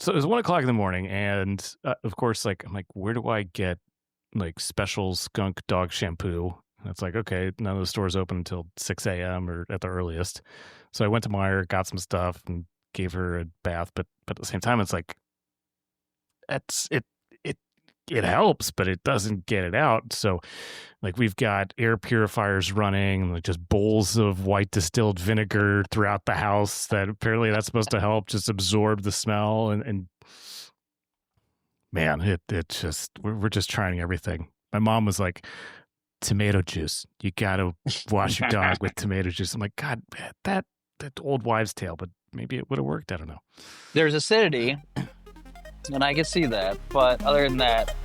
So it was 1:00 in the morning, and of course, like I'm like, where do I get like special skunk dog shampoo? And it's like, okay, none of the stores open until 6 a.m. or at the earliest. So I went to Meijer, got some stuff, and gave her a bath. But at the same time, it's like it it helps, but it doesn't get it out. So like we've got air purifiers running, like just bowls of white distilled vinegar throughout the house that apparently that's supposed to help just absorb the smell. And man, it just we're just trying everything. My mom was like, tomato juice. You gotta wash your dog with tomato juice. I'm like, God, that old wives' tale, but maybe it would have worked. I don't know. There's acidity, and I can see that. But other than that,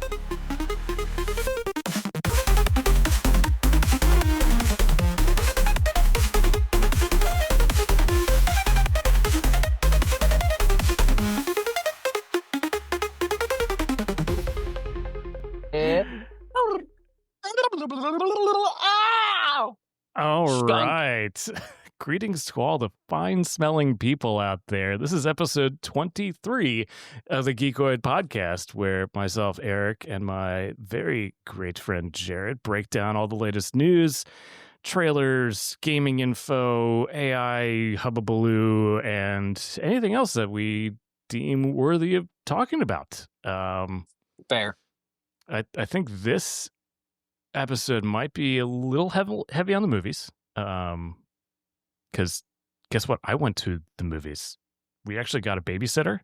All skunk. right. Greetings to all the fine-smelling people out there. This is episode 23 of the Geeqoid podcast, where myself, Erik, and my very great friend Jarrad break down all the latest news, trailers, gaming info, AI, hubbubaloo, and anything else that we deem worthy of talking about. Fair. I think this episode might be a little heavy on the movies. Because guess what? I went to the movies. We actually got a babysitter,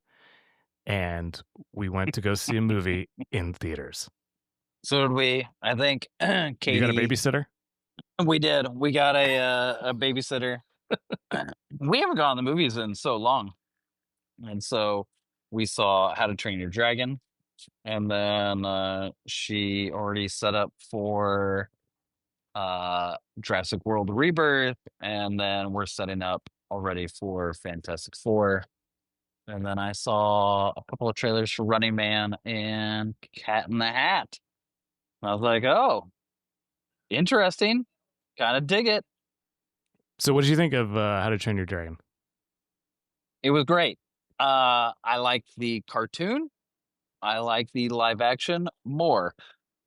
and we went to go see a movie in theaters. So did we. I think Katie. You got a babysitter? We did. We got a babysitter. We haven't gone to the movies in so long, and so we saw How to Train Your Dragon, and then she already set up for Jurassic World Rebirth, and then we're setting up already for Fantastic Four. And then I saw a couple of trailers for Running Man and Cat in the Hat. I was like, oh, interesting. Kind of dig it. So what did you think of How to Train Your Dragon? It was great. I liked the cartoon. I like the live action more.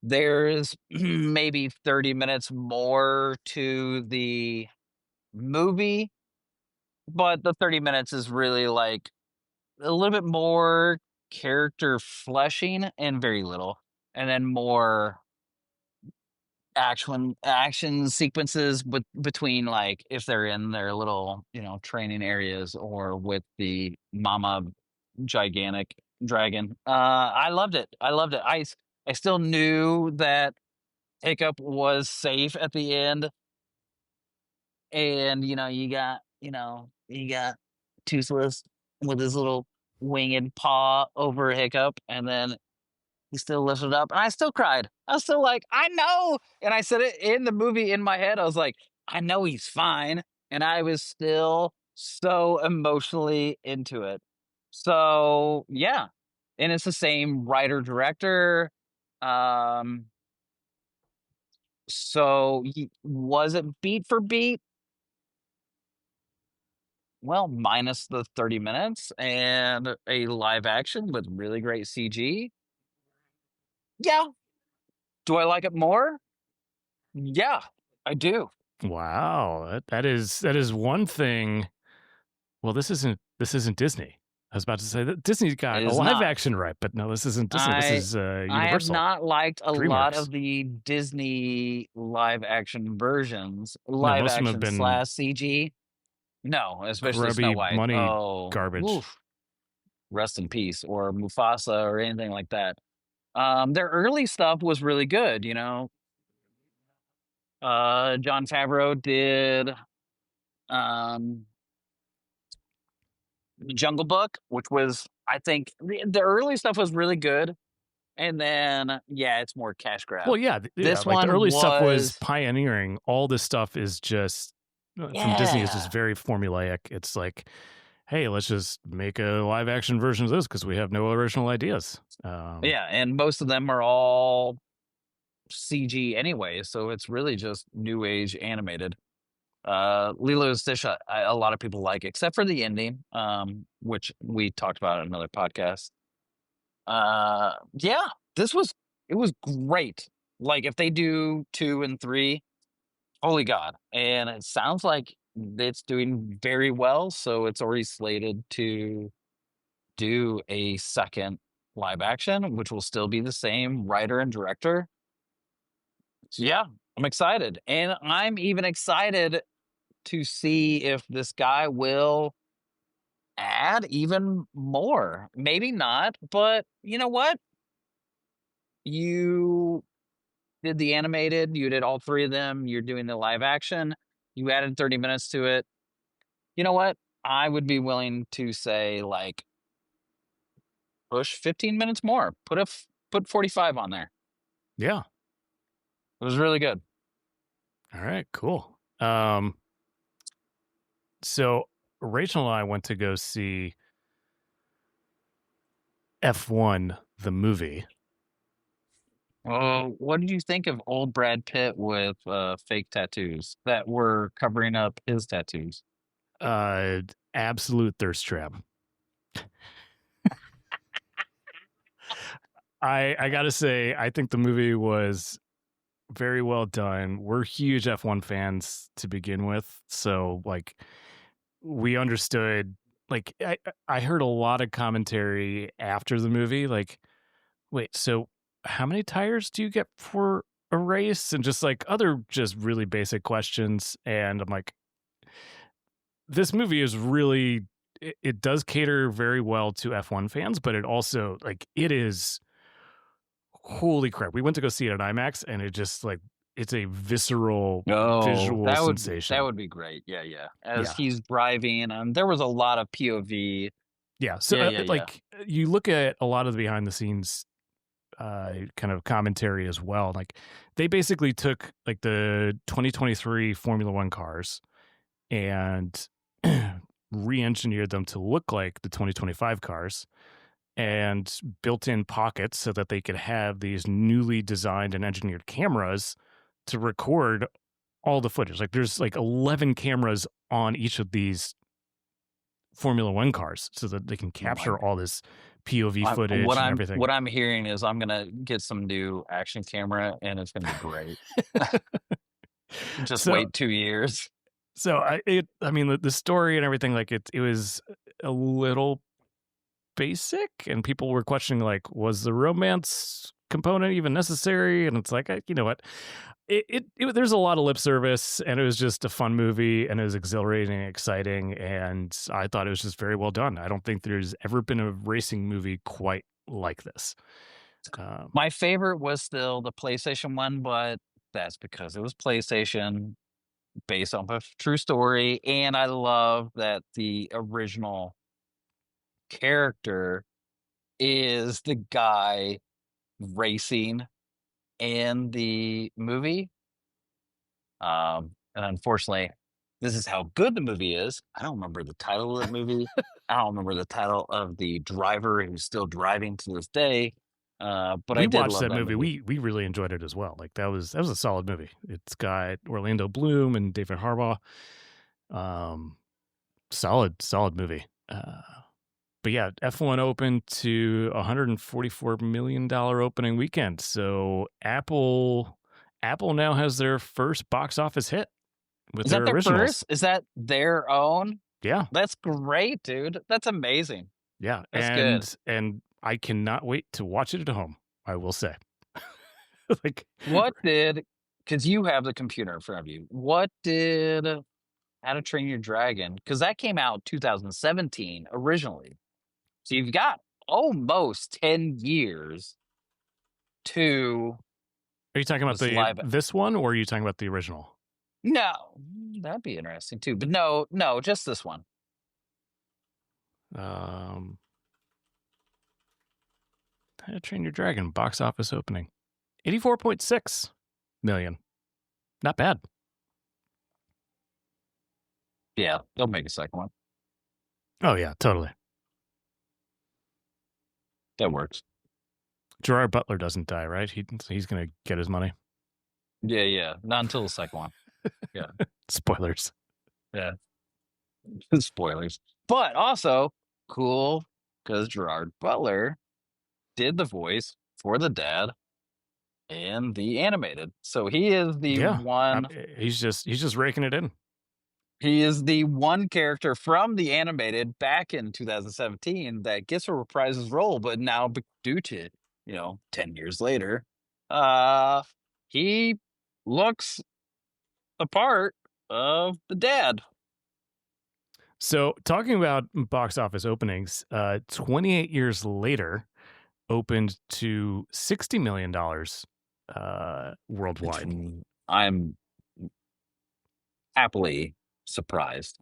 There's maybe 30 minutes more to the movie, but the 30 minutes is really like a little bit more character fleshing and very little, and then more action sequences between, like, if they're in their little training areas or with the mama gigantic dragon. I loved it. I still knew that Hiccup was safe at the end, and you got Toothless with his little winged paw over Hiccup, and then he still lifted up, and I still cried. I was still like, I know, and I said it in the movie in my head. I was like, I know he's fine, and I was still so emotionally into it. So yeah, and it's the same writer director. So was it beat for beat? Well, minus the 30 minutes and a live action with really great CG. Yeah. Do I like it more? Yeah, I do. Wow, that is one thing. Well, this isn't Disney. I was about to say that Disney's got a live action right, but no, this isn't Disney. This is Universal. I have not liked a lot DreamWorks. of the Disney live action versions. most of them have Action been slash CG. No, especially grubby Snow White. money Oh, garbage. oof. Rest in peace, or Mufasa, or anything like that. Their early stuff was really good. Jon Favreau did Jungle Book, which was, I think, the early stuff was really good, and then it's more cash grab. Well, yeah, This like one the early stuff was pioneering. All this stuff is just from Disney is just very formulaic. It's like, hey, let's just make a live action version of this because we have no original ideas. And most of them are all CG anyway, so it's really just new age animated. Lilo and Stitch, a lot of people like, except for the ending, which we talked about in another podcast. Yeah, it was great. Like, if they do 2 and 3, holy God. And it sounds like it's doing very well, so it's already slated to do a second live action, which will still be the same writer and director. So yeah, I'm excited. And I'm even excited to see if this guy will add even more. Maybe not, but you know what? You did the animated, you did all 3 of them, you're doing the live action, you added 30 minutes to it. You know what? I would be willing to say, like, push 15 minutes more. Put 45 on there. Yeah. It was really good. All right, cool. So Rachel and I went to go see F1, the movie. Oh, what did you think of old Brad Pitt with fake tattoos that were covering up his tattoos? Absolute thirst trap. I gotta say, I think the movie was very well done. We're huge F1 fans to begin with, so like we understood. Like I heard a lot of commentary after the movie, like, wait, so how many tires do you get for a race? And just like other just really basic questions. And I'm like, this movie is really it does cater very well to F1 fans, but it also like it is holy crap. We went to go see it at IMAX and it just like it's a visceral Oh, visual sensation. that would be great. Yeah, yeah. As Yeah. he's driving, there was a lot of POV. Yeah. So Yeah, yeah, yeah. like you look at a lot of the behind the scenes kind of commentary as well. Like they basically took like the 2023 Formula One cars and re-engineered them to look like the 2025 cars and built in pockets so that they could have these newly designed and engineered cameras to record all the footage. Like there's like 11 cameras on each of these Formula One cars so that they can capture all this POV footage and everything. What I'm hearing is I'm gonna get some new action camera and it's gonna be great. Just So wait 2 years. So I mean, the story and everything, like it was a little basic, and people were questioning, like, was the romance component even necessary? And it's like, you know what? There's a lot of lip service, and it was just a fun movie, and it was exhilarating and exciting, and I thought it was just very well done. I don't think there's ever been a racing movie quite like this. My favorite was still the PlayStation one, but that's because it was PlayStation, based on a true story, and I love that the original character is the guy racing in the movie. And unfortunately, this is how good the movie is. I don't remember the title of the movie. I don't remember the title of the driver who's still driving to this day. But we I did watched love that movie. movie. We really enjoyed it as well. Like that was a solid movie. It's got Orlando Bloom and David Harbaugh. Solid movie. But yeah, F1 opened to $144 million opening weekend. So Apple now has their first box office hit with Is their that their originals. first? Is that their own? Yeah. That's great, dude. That's amazing. Yeah. That's good. And I cannot wait to watch it at home, I will say. Like Because you have the computer in front of you, what did How to Train Your Dragon? Because that came out 2017 originally. So you've got almost 10 years to are you talking about this one or are you talking about the original? No, that'd be interesting too. But no, just this one. How to Train Your Dragon box office opening. 84.6 million. Not bad. Yeah, they'll make a second one. Oh yeah, totally. That works. Gerard Butler doesn't die, right? He's going to get his money. Yeah. Not until the second one. Yeah. Spoilers. Yeah. Spoilers. But also cool because Gerard Butler did the voice for the dad in the animated. So he is the Yeah, one he's just raking it in. he is the one character from the animated back in 2017 that gets to reprise his role, but now due to, 10 years later, he looks the part of the dad. So, talking about box office openings, 28 years later, opened to $60 million worldwide, I'm happily surprised.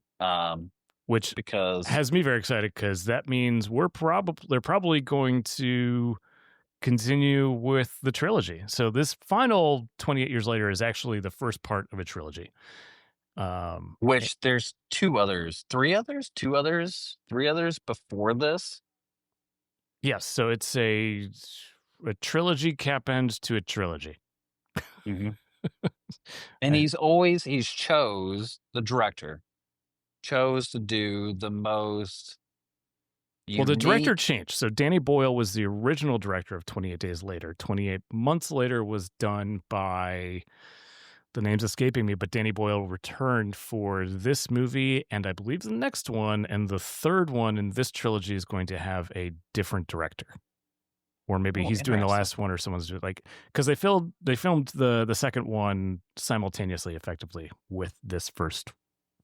which Because has me very excited because that means they're probably going to continue with the trilogy. So this final 28 years later is actually the first part of a trilogy. which there's two others, two others, three others before this. Yes, so it's a trilogy cap end to a trilogy. And he's the director chose to do the most Well, the director unique. changed. So Danny Boyle was the original director of 28 Days Later. 28 Months Later was done by, the name's escaping me, but Danny Boyle returned for this movie and I believe the next one, and the third one in this trilogy is going to have a different director. Or maybe he's doing the last one, or someone's doing, like, because they filmed the second one simultaneously, effectively, with this first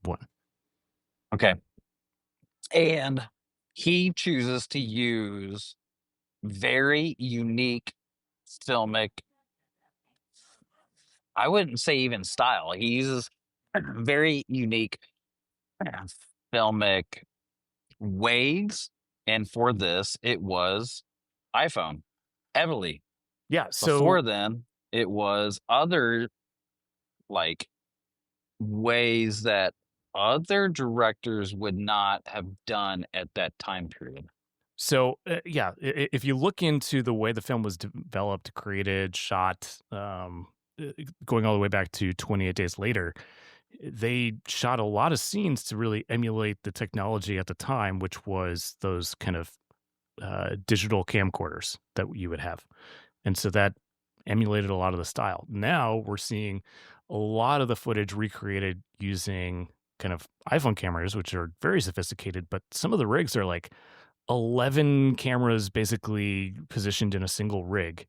one. Okay. And he chooses to use very unique filmic, I wouldn't say even style. He uses very unique filmic waves. And for this, it was iPhone heavily. Yeah. So Before then, it was other like ways that other directors would not have done at that time period. So, yeah, if you look into the way the film was developed, created, shot, going all the way back to 28 Days Later, they shot a lot of scenes to really emulate the technology at the time, which was those kind of digital camcorders that you would have. And so that emulated a lot of the style. Now we're seeing a lot of the footage recreated using kind of iPhone cameras, which are very sophisticated, but some of the rigs are like 11 cameras basically positioned in a single rig.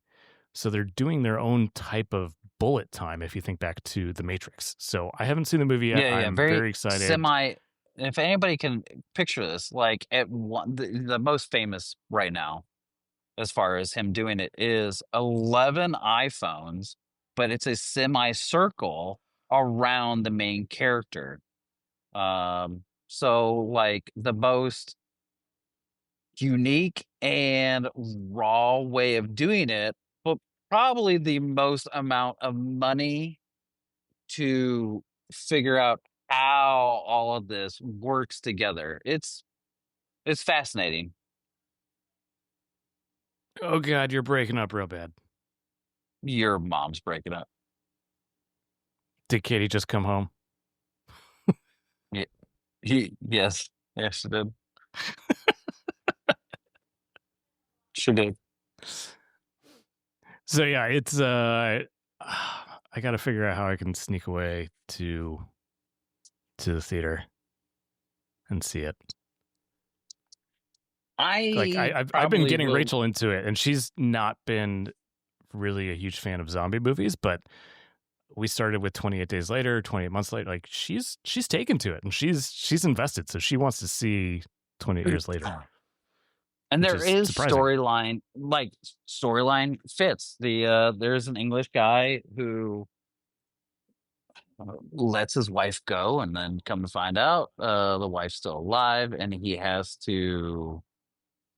So they're doing their own type of bullet time if you think back to The Matrix. So I haven't seen the movie yet. Yeah, I'm very excited. If anybody can picture this, like at one, the most famous right now, as far as him doing it, is 11 iPhones, but it's a semicircle around the main character. So like the most unique and raw way of doing it, but probably the most amount of money to figure out how all of this works together. It's fascinating. Oh God, you're breaking up real bad. Your mom's breaking up. Did Katie just come home? Yeah, yes, she did. She did. So yeah, it's I got to figure out how I can sneak away to the theater and see it. I've been getting Rachel into it, and she's not been really a huge fan of zombie movies, but we started with 28 Days Later, 28 Months Later. Like she's taken to it, and she's invested, so she wants to see 28 Years Later. And there is storyline fits. There's an English guy who lets his wife go, and then come to find out the wife's still alive, and he has to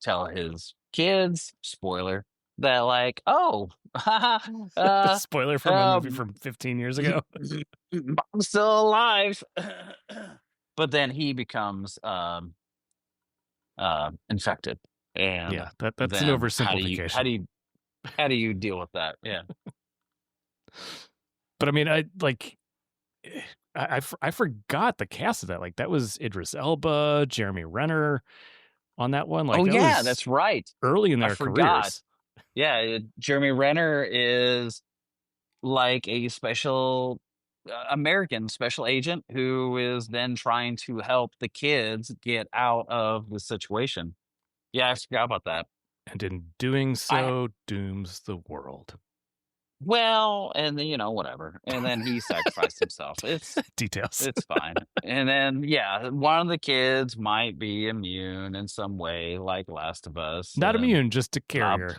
tell his kids, spoiler, that like, oh, the spoiler from a movie from 15 years ago. Mom's still alive. But then he becomes infected. And yeah, that's an oversimplification. How do you deal with that? Yeah. But I mean, I like I forgot the cast of that. Like that was Idris Elba, Jeremy Renner on that one. Like Oh that yeah, was that's right. early in I their forgot. careers. Yeah, Jeremy Renner is like a special American special agent who is then trying to help the kids get out of the situation. Yeah, I forgot about that. And in doing I so, dooms the world. Well, and then, whatever. And then he sacrificed himself. Details. It's fine. And then yeah, one of the kids might be immune in some way, like Last of Us, Not and immune, just a blah, carrier.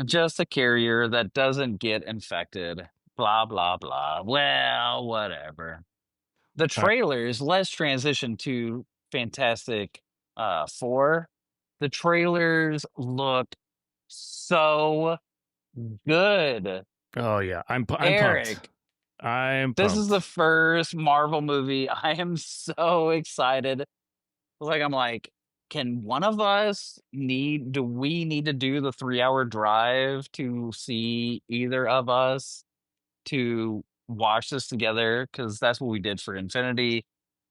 just a carrier that doesn't get infected. Blah blah blah. Well, whatever. The All right. trailers, let's transition to Fantastic 4. The trailers look so good. Oh yeah, I'm pumped. Eric, I'm this is the pumped. first Marvel movie. I am so excited. I'm like, can one of us do we need to do the 3-hour drive to see either of us to watch this together? Because that's what we did for Infinity.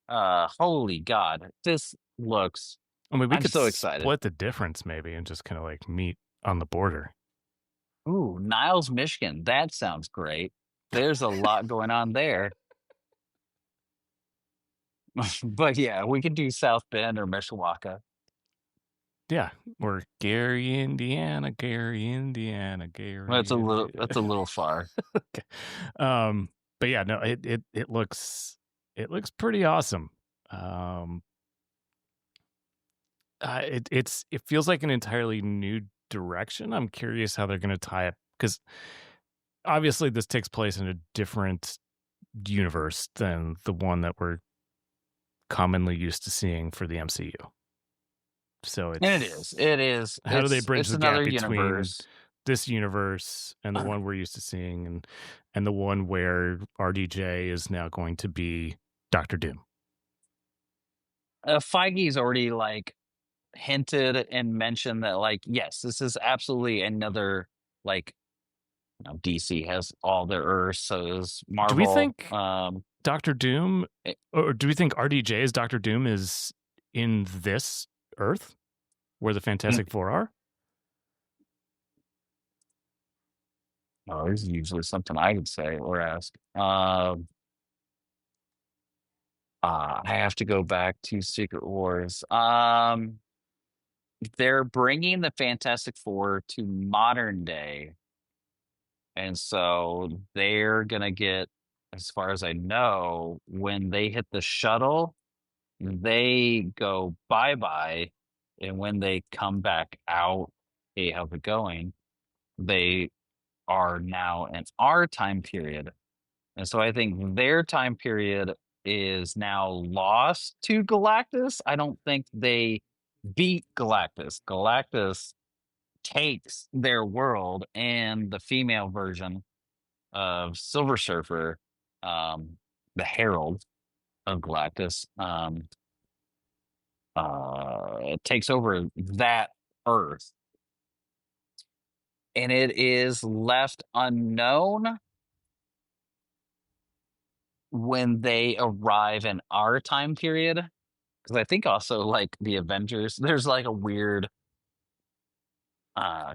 Holy God, this looks, I mean, we I'm could so excited. split the difference maybe and just kind of like meet on the border. Ooh, Niles, Michigan. That sounds great. There's a lot going on there. But yeah, we could do South Bend or Mishawaka. Yeah, or Gary, Indiana, Gary, Indiana, That's Gary, a little Indiana. that's a little far. Okay. But yeah, no, it looks pretty awesome. It feels like an entirely new direction. I'm curious how they're going to tie it, because obviously this takes place in a different universe than the one that we're commonly used to seeing for the MCU. So And it's it is. how do they bridge It's the gap another between universe. this universe and the one we're used to seeing, and the one where RDJ is now going to be Doctor Doom. Feige's already hinted and mentioned that yes, this is absolutely another DC has all their Earths, so is Do we Marvel. think Doctor Doom, or do we think RDJ's Doctor Doom is in this Earth where the Fantastic Four are? Oh, this is usually something I would say or ask. I have to go back to Secret Wars. They're bringing the Fantastic Four to modern day, and so they're gonna get, as far as I know, when they hit the shuttle, they go bye bye, and when they come back out, hey, how's it going? They are now in our time period. And so I think their time period is now lost to Galactus. I don't think they beat Galactus. Galactus takes their world, and the female version of Silver Surfer, the Herald of Galactus, it takes over that Earth. And it is left unknown when they arrive in our time period. Because I think also the Avengers, there's a weird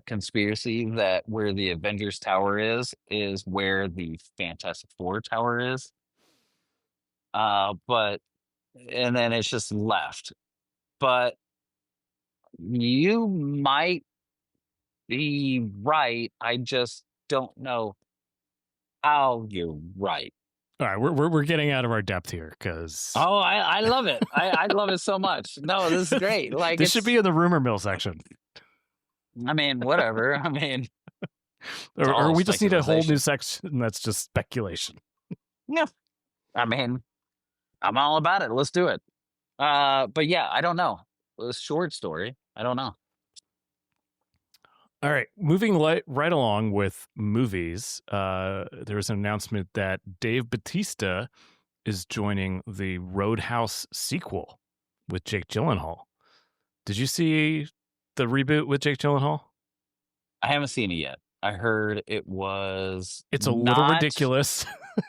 conspiracy that where the Avengers Tower is where the Fantastic Four Tower is. But and then it's just left. But you might be right. I just don't know how you're right. All right, we're getting out of our depth here, because Oh, I love it. I love it so much. No, this is great. this should be in the rumor mill section. I mean, whatever. I mean, or we just need a whole new speculation. section that's just speculation. Yeah. I mean, I'm all about it. Let's do it. But yeah, I don't know. A short story. I don't know. All right, moving right along with movies, there was an announcement that Dave Bautista is joining the Roadhouse sequel with Jake Gyllenhaal. Did you see the reboot with Jake Gyllenhaal? I haven't seen it yet. I heard it was It's a little not. ridiculous.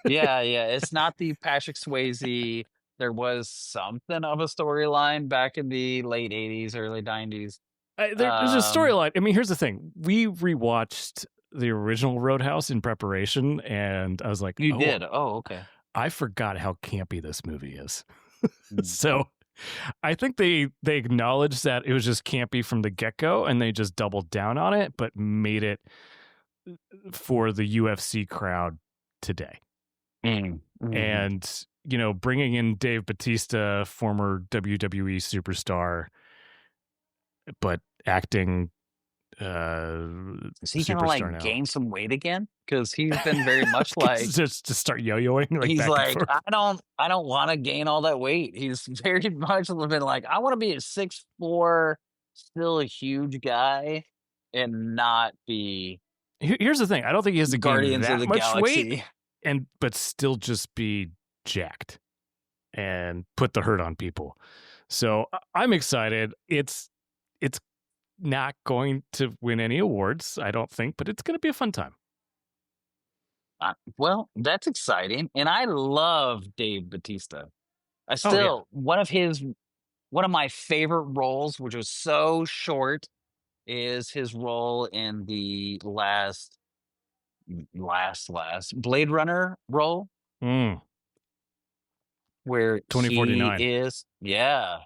Yeah, yeah. It's not the Patrick Swayze. There was something of a storyline back in the late '80s, early '90s. There's a storyline. I mean, here's the thing. We rewatched the original Roadhouse in preparation, and I was like, You oh, did. Oh, okay. I forgot how campy this movie is. Mm. So I think they acknowledged that it was just campy from the get-go, and they just doubled down on it, but made it for the UFC crowd today. Mm-hmm. And, you know, bringing in Dave Bautista, former WWE superstar, but acting Is he gonna superstar like now. gain some weight again? Because he's been very much like just to start yo-yoing like he's back and like, forth. I don't want to gain all that weight. He's very much been like, I want to be a 6'4", still a huge guy, and not be Here's the thing. I don't think he has to gain Guardians of that the much weight, Galaxy. but still just be jacked and put the hurt on people. So I'm excited. It's not going to win any awards, I don't think, but it's going to be a fun time. Well, that's exciting, and I love Dave Bautista. I Oh, yeah. still one of my favorite roles, which was so short, is his role in the last Blade Runner role, Mm, where he 2049. is. Yeah,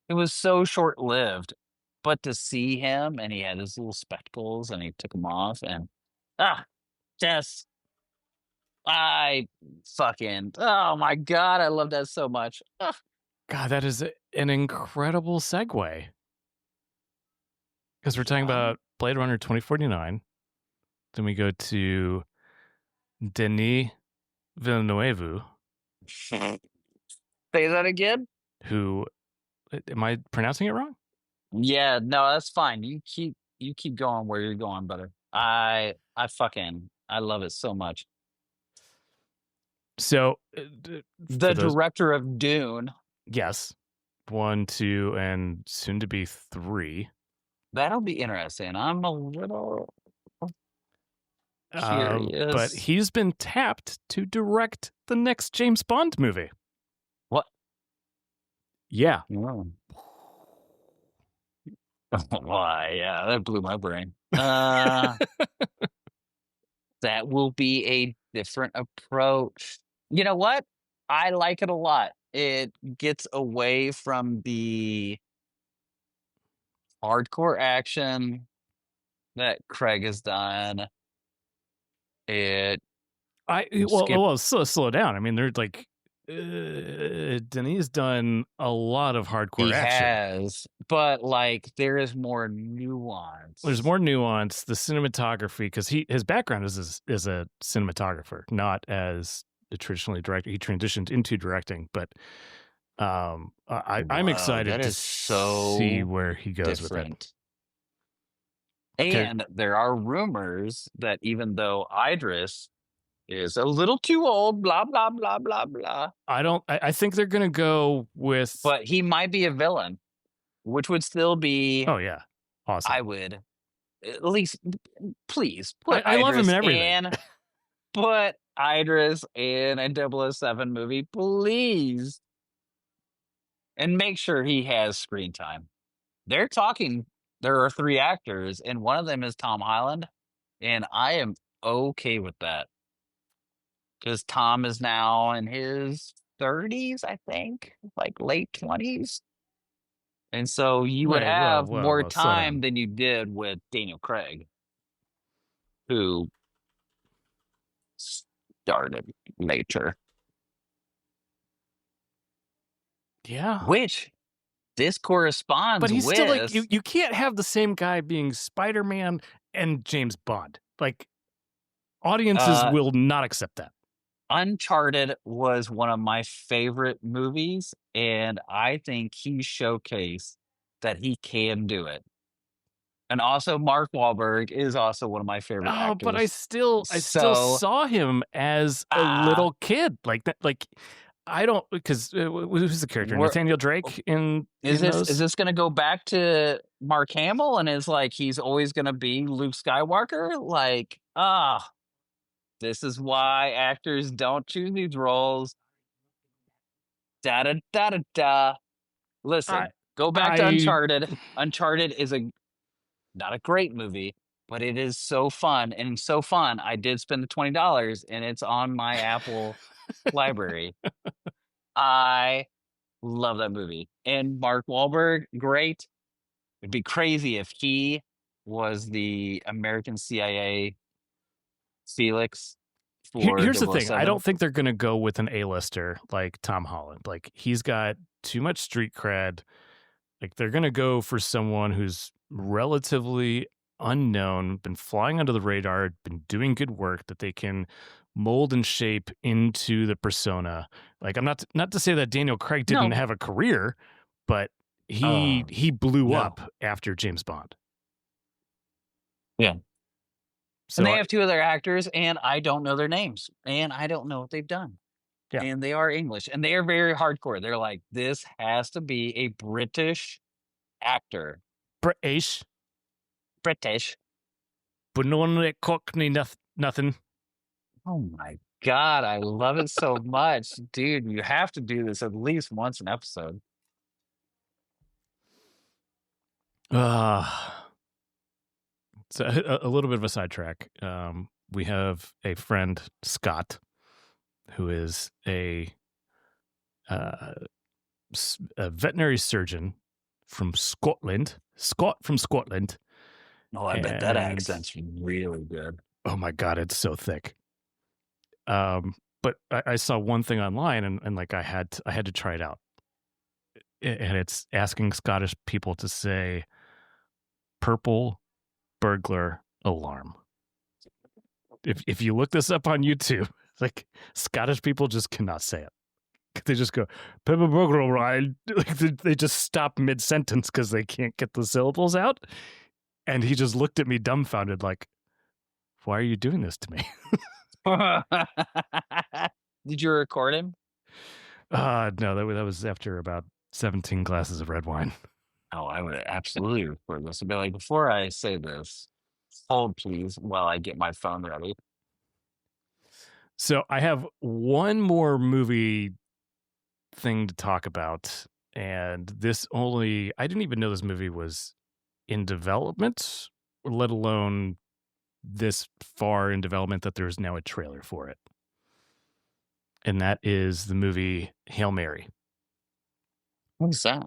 it was so short lived, but to see him, and he had his little spectacles, and he took them off, and just I fucking oh my god, I love that so much. God, that is an incredible segue. Because we're talking about Blade Runner 2049. Then we go to Denis Villeneuve, Say that again. who, am I pronouncing it wrong? Yeah, no, that's fine. You keep going where you're going, brother. I love it so much. So, The director of Dune. Yes. 1, 2, and soon to be 3. That'll be interesting. I'm a little curious. But he's been tapped to direct the next James Bond movie. What? Yeah. Whoa. Why? Yeah, that blew my brain. That will be a different approach. You know what? I like it a lot. It gets away from the hardcore action that Craig has done. Slow down. I mean, they're like, Denis done a lot of hardcore action. Has, but like there is more nuance. There's more nuance. The cinematography, because his background is a cinematographer, not as a traditionally director. He transitioned into directing, but I'm excited to see where he goes with it. And there are rumors that even though Idris is a little too old, blah blah blah blah blah. I think they're gonna go with, but he might be a villain, which would still be. Oh yeah, awesome. I would at least please put. I love him in everything. Put Idris in a 007 movie, please, and make sure he has screen time. They're talking. There are 3 actors, and one of them is Tom Holland, and I am okay with that. Because Tom is now in his 30s, I think, like late 20s. And so you would have more time than you did with Daniel Craig, who started later. Yeah. Which this corresponds but he's with... still like, you can't have the same guy being Spider-Man and James Bond. Like, audiences will not accept that. Uncharted was one of my favorite movies, and I think he showcased that he can do it. And also, Mark Wahlberg is also one of my favorite actors. But I still saw him as a little kid, like that. Like, I don't, because who's the character? We're, Nathaniel Drake in is those? this going to go back to Mark Hamill and is like he's always going to be Luke Skywalker? Like, this is why actors don't choose these roles. Da da da da da. I Listen, go back to I Uncharted. Uncharted is not a great movie, but it is so fun and so fun. I did spend the $20 and it's on my Apple library. I love that movie. And Mark Wahlberg, great. It'd be crazy if he was the American CIA Felix for here's the double oh thing. I 007. don't think they're gonna go with an A-lister like Tom Holland. Like he's got too much street cred. Like they're gonna go for someone who's relatively unknown, been flying under the radar, been doing good work that they can mold and shape into the persona. Like I'm not to say that Daniel Craig didn't No. have a career, but Oh, he blew no. up after James Bond. Yeah. So And they have two other actors, and I don't know their names, and I don't know what they've done. Yeah. And they are English, and they are very hardcore. They're like, this has to be a British actor. British, British. but no one like Cockney nothing. Oh my God, I love it so much. Dude, you have to do this at least once an episode. So a little bit of a sidetrack. We have a friend, Scott, who is a veterinary surgeon from Scotland. Scott from Scotland. Oh, I bet that accent's really good. Oh my God, it's so thick. But I saw one thing online and like I had to try it out. And it's asking Scottish people to say purple burglar alarm. If you look this up on YouTube, like Scottish people just cannot say it. They just go purple burglar alarm. Like they just stop mid sentence because they can't get the syllables out. And he just looked at me dumbfounded, like, "Why are you doing this to me?" Did you record him? No, that was after about 17 glasses of red wine. Oh, I would absolutely record this. I'd be like, before I say this, hold please while I get my phone ready. So I have one more movie thing to talk about, and I didn't even know this movie was in development, let alone this far in development that there's now a trailer for it. And that is the movie Hail Mary. What's that?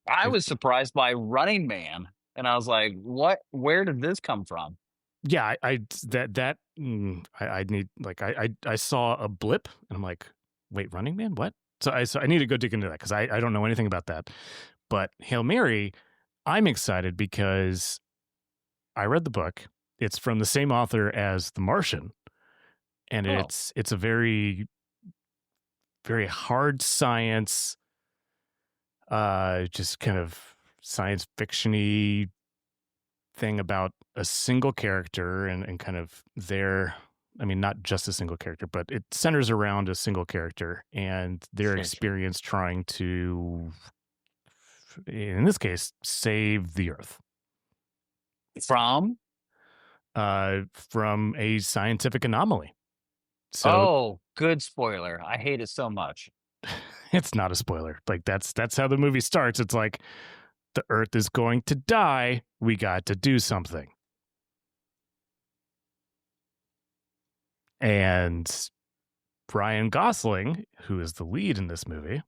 I was surprised by Running Man, and I was like, "What? Where did this come from?" Yeah, I need like I saw a blip and I'm like, wait, Running Man, what? So I need to go dig into that because I don't know anything about that. But Hail Mary, I'm excited because I read the book. It's from the same author as The Martian, and it's a very very hard science, just kind of science fiction-y thing about a single character and kind of not just a single character, but it centers around a single character and their experience trying to, in this case, save the Earth. From a scientific anomaly. So, good spoiler. I hate it so much. It's not a spoiler. Like that's how the movie starts. It's like the Earth is going to die. We got to do something. And Ryan Gosling, who is the lead in this movie.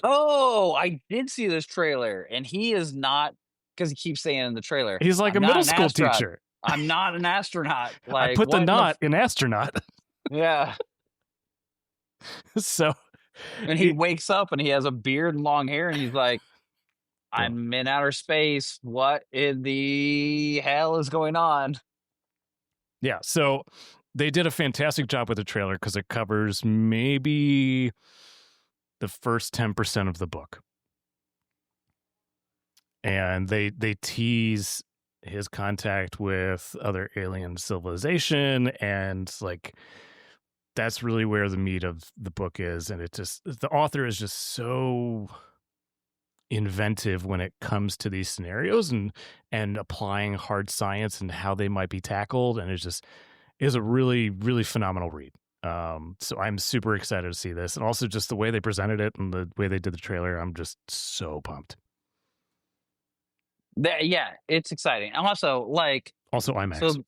Oh, I did see this trailer, and he is not, because he keeps saying in the trailer, he's like I'm a middle not an school astronaut. teacher. I'm not an astronaut. Like, I put the not in astronaut. Yeah. So, and he wakes up and he has a beard and long hair, and he's like, I'm in outer space. What in the hell is going on? Yeah, so they did a fantastic job with the trailer because it covers maybe the first 10% of the book. And they tease his contact with other alien civilization and like that's really where the meat of the book is, and the author is just so inventive when it comes to these scenarios and applying hard science and how they might be tackled, and is a really, really phenomenal read. So I'm super excited to see this, and also just the way they presented it and the way they did the trailer. I'm just so pumped. Yeah, it's exciting. I'm also like, Also IMAX. so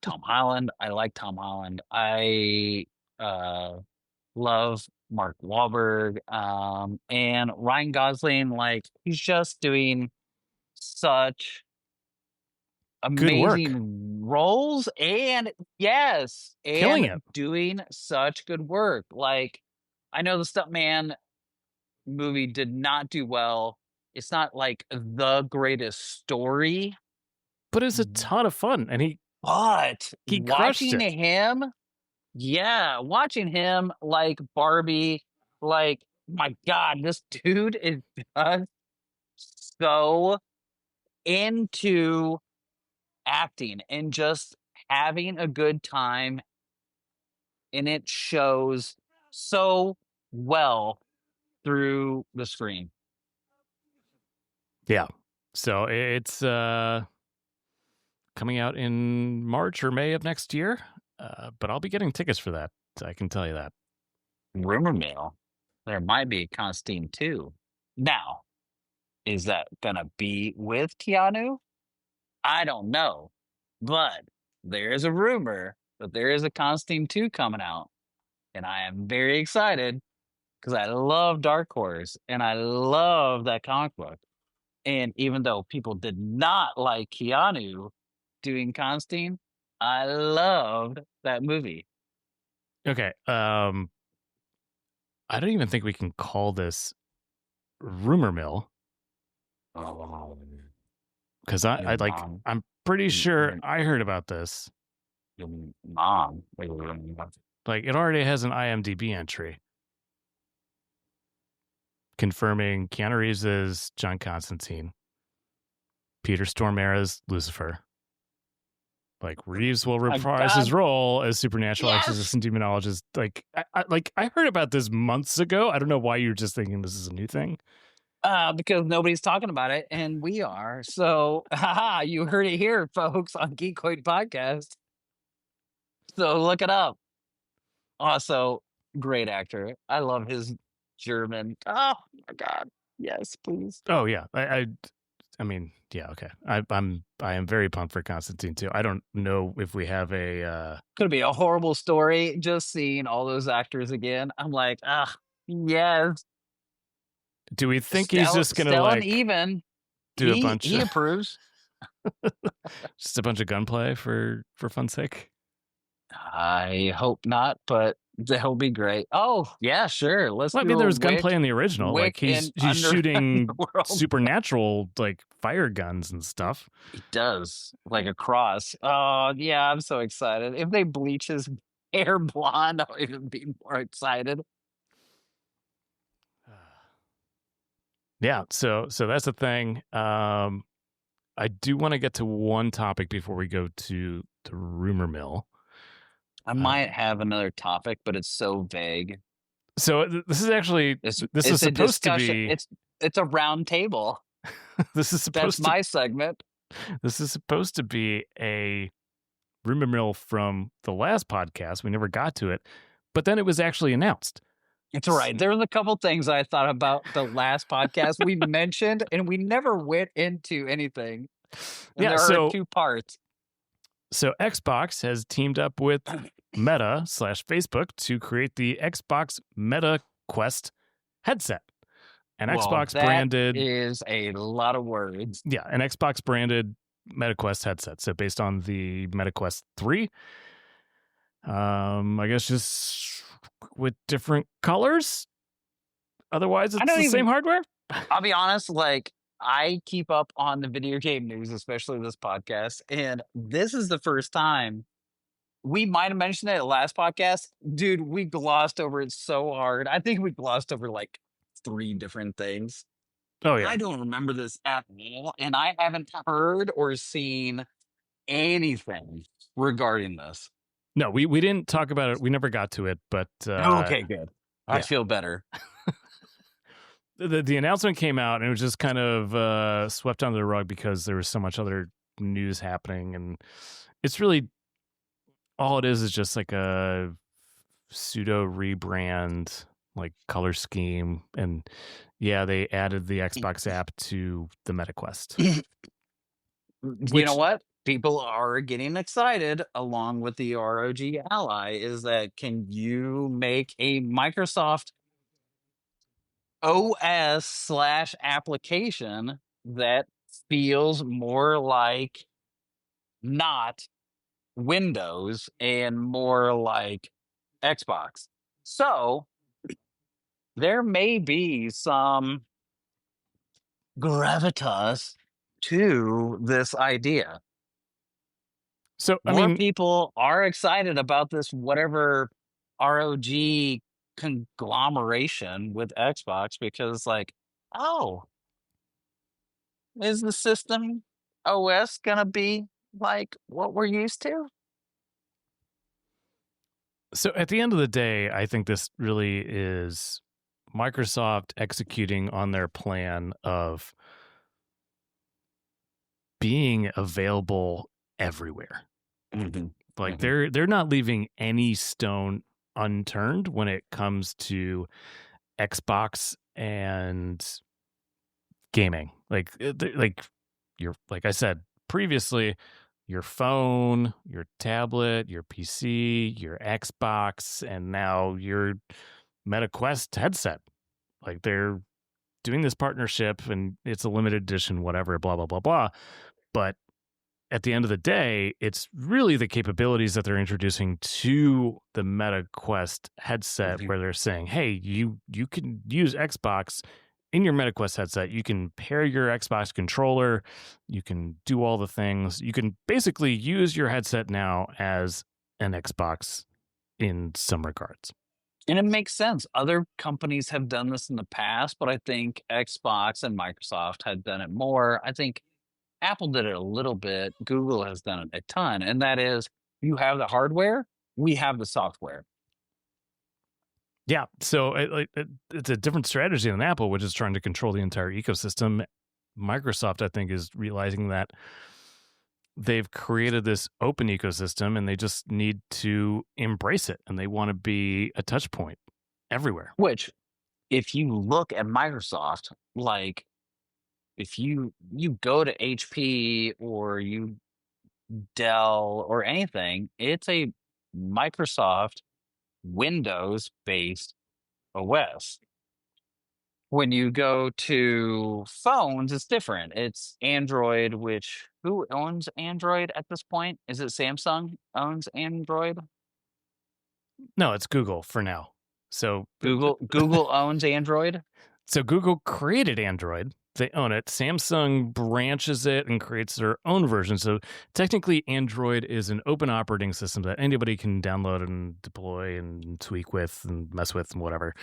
Tom Holland. I like Tom Holland. I uh love Mark Wahlberg. And Ryan Gosling, like, he's just doing such Good work. amazing roles, and yes, Killing and it. doing such good work. Like, I know the Stuntman movie did not do well. It's not like the greatest story, But it's a ton of fun, and but he crushed watching it. him, yeah, watching him like Barbie, like, my God, this dude is just so into acting and just having a good time, and it shows so well through the screen. Yeah. So it's coming out in March or May of next year. But I'll be getting tickets for that. I can tell you that. Rumor mill, there might be Constantine 2. Now, is that gonna be with Keanu? I don't know, but there is a rumor that there is a Constantine 2 coming out, and I am very excited because I love Dark Horse and I love that comic book. And even though people did not like Keanu doing Constantine, I loved that movie. Okay. I don't even think we can call this rumor mill Oh, because your mom, I'm pretty sure your, I heard about this. your mom. Like it already has an IMDb entry confirming Keanu Reeves as John Constantine, Peter Stormare as Lucifer. Like Reeves will My reprise his God, role as supernatural yes! exorcist and demonologist. Like I heard about this months ago. I don't know why you're just thinking this is a new thing. Because nobody's talking about it, and we are. So, haha, you heard it here, folks, on Geeqoid podcast. So look it up. Also, great actor. I love his German. Oh my God, yes, please. Oh yeah, I mean, yeah, okay. I am very pumped for Constantine too. I don't know if we have a Could be a horrible story. Just seeing all those actors again, I'm like, ah, yes. do we think he's just gonna Stellan like even do a bunch he of approves. just a bunch of gunplay for fun's sake? I hope not, but that'll be great. Oh yeah, sure. Let's Well, I do mean, there a was gunplay in the original. Like Wick in he's shooting Underworld. supernatural like fire guns and stuff. He does, like a cross. Oh yeah, I'm so excited. If they bleach his hair blonde, I'll even be more excited. Yeah, so that's the thing. I do want to get to one topic before we go to the rumor mill. I might have another topic, but it's so vague. So this is actually this is It's a supposed to discussion. be It's a round table. this is That's supposed to my segment. this is supposed to be a rumor mill from the last podcast. We never got to it, but then it was actually announced. It's all right. There was a couple things I thought about the last podcast we mentioned, and we never went into anything. And Yeah, there are two parts. So Xbox has teamed up with Meta / Facebook to create the Xbox Meta Quest headset. An Xbox branded is a lot of words. Yeah, an Xbox branded Meta Quest headset. So based on the Meta Quest 3, I guess just with different colors. Otherwise, it's the same hardware. I'll be honest, like, I keep up on the video game news, especially this podcast, and this is the first time we might have mentioned it last podcast. Dude, we glossed over it so hard. I think we glossed over like 3 different things. Oh yeah. I don't remember this at all, and I haven't heard or seen anything regarding this. No, we didn't talk about it. We never got to it, but Okay, good. I yeah. feel better. The announcement came out and it was just kind of swept under the rug because there was so much other news happening, and it's really all it is just like a pseudo rebrand, like color scheme, and yeah, they added the Xbox app to the MetaQuest, You know which what? People are getting excited along with the ROG Ally. Is that can you make a Microsoft OS slash application that feels more like not Windows and more like Xbox? So there may be some gravitas to this idea. so I More mean, people are excited about this whatever ROG conglomeration with Xbox because like, oh, is the system OS gonna be like what we're used to? so at the end of the day, I think this really is Microsoft executing on their plan of being available everywhere. Mhm, Like mhm. they're not leaving any stone unturned when it comes to Xbox and gaming. Like your like I said previously, your phone, your tablet, your PC, your Xbox, and now your Meta Quest headset. Like they're doing this partnership and it's a limited edition, whatever, blah blah blah blah. But at the end of the day, it's really the capabilities that they're introducing to the Meta Quest headset Mhm. where they're saying, hey, you can use Xbox in your Meta Quest headset. You can pair your Xbox controller. You can do all the things. You can basically use your headset now as an Xbox in some regards. And it makes sense. Other companies have done this in the past, but I think Xbox and Microsoft had done it more. I think Apple did it a little bit. Google has done it a ton. And that is you have the hardware, we have the software. Yeah, so it's a different strategy than Apple, which is trying to control the entire ecosystem. Microsoft, I think, is realizing that they've created this open ecosystem and they just need to embrace it, and they want to be a touch point everywhere. Which, if you look at Microsoft, like if you go to HP or you Dell or anything, it's a Microsoft Windows based OS. When you go to phones, it's different. It's Android, which who owns Android at this point? Is it Samsung owns Android? No, it's Google for now. So Google owns Android. so Google created Android. They own it. Samsung branches it and creates their own version. So technically, Android is an open operating system that anybody can download and deploy and tweak with and mess with and whatever.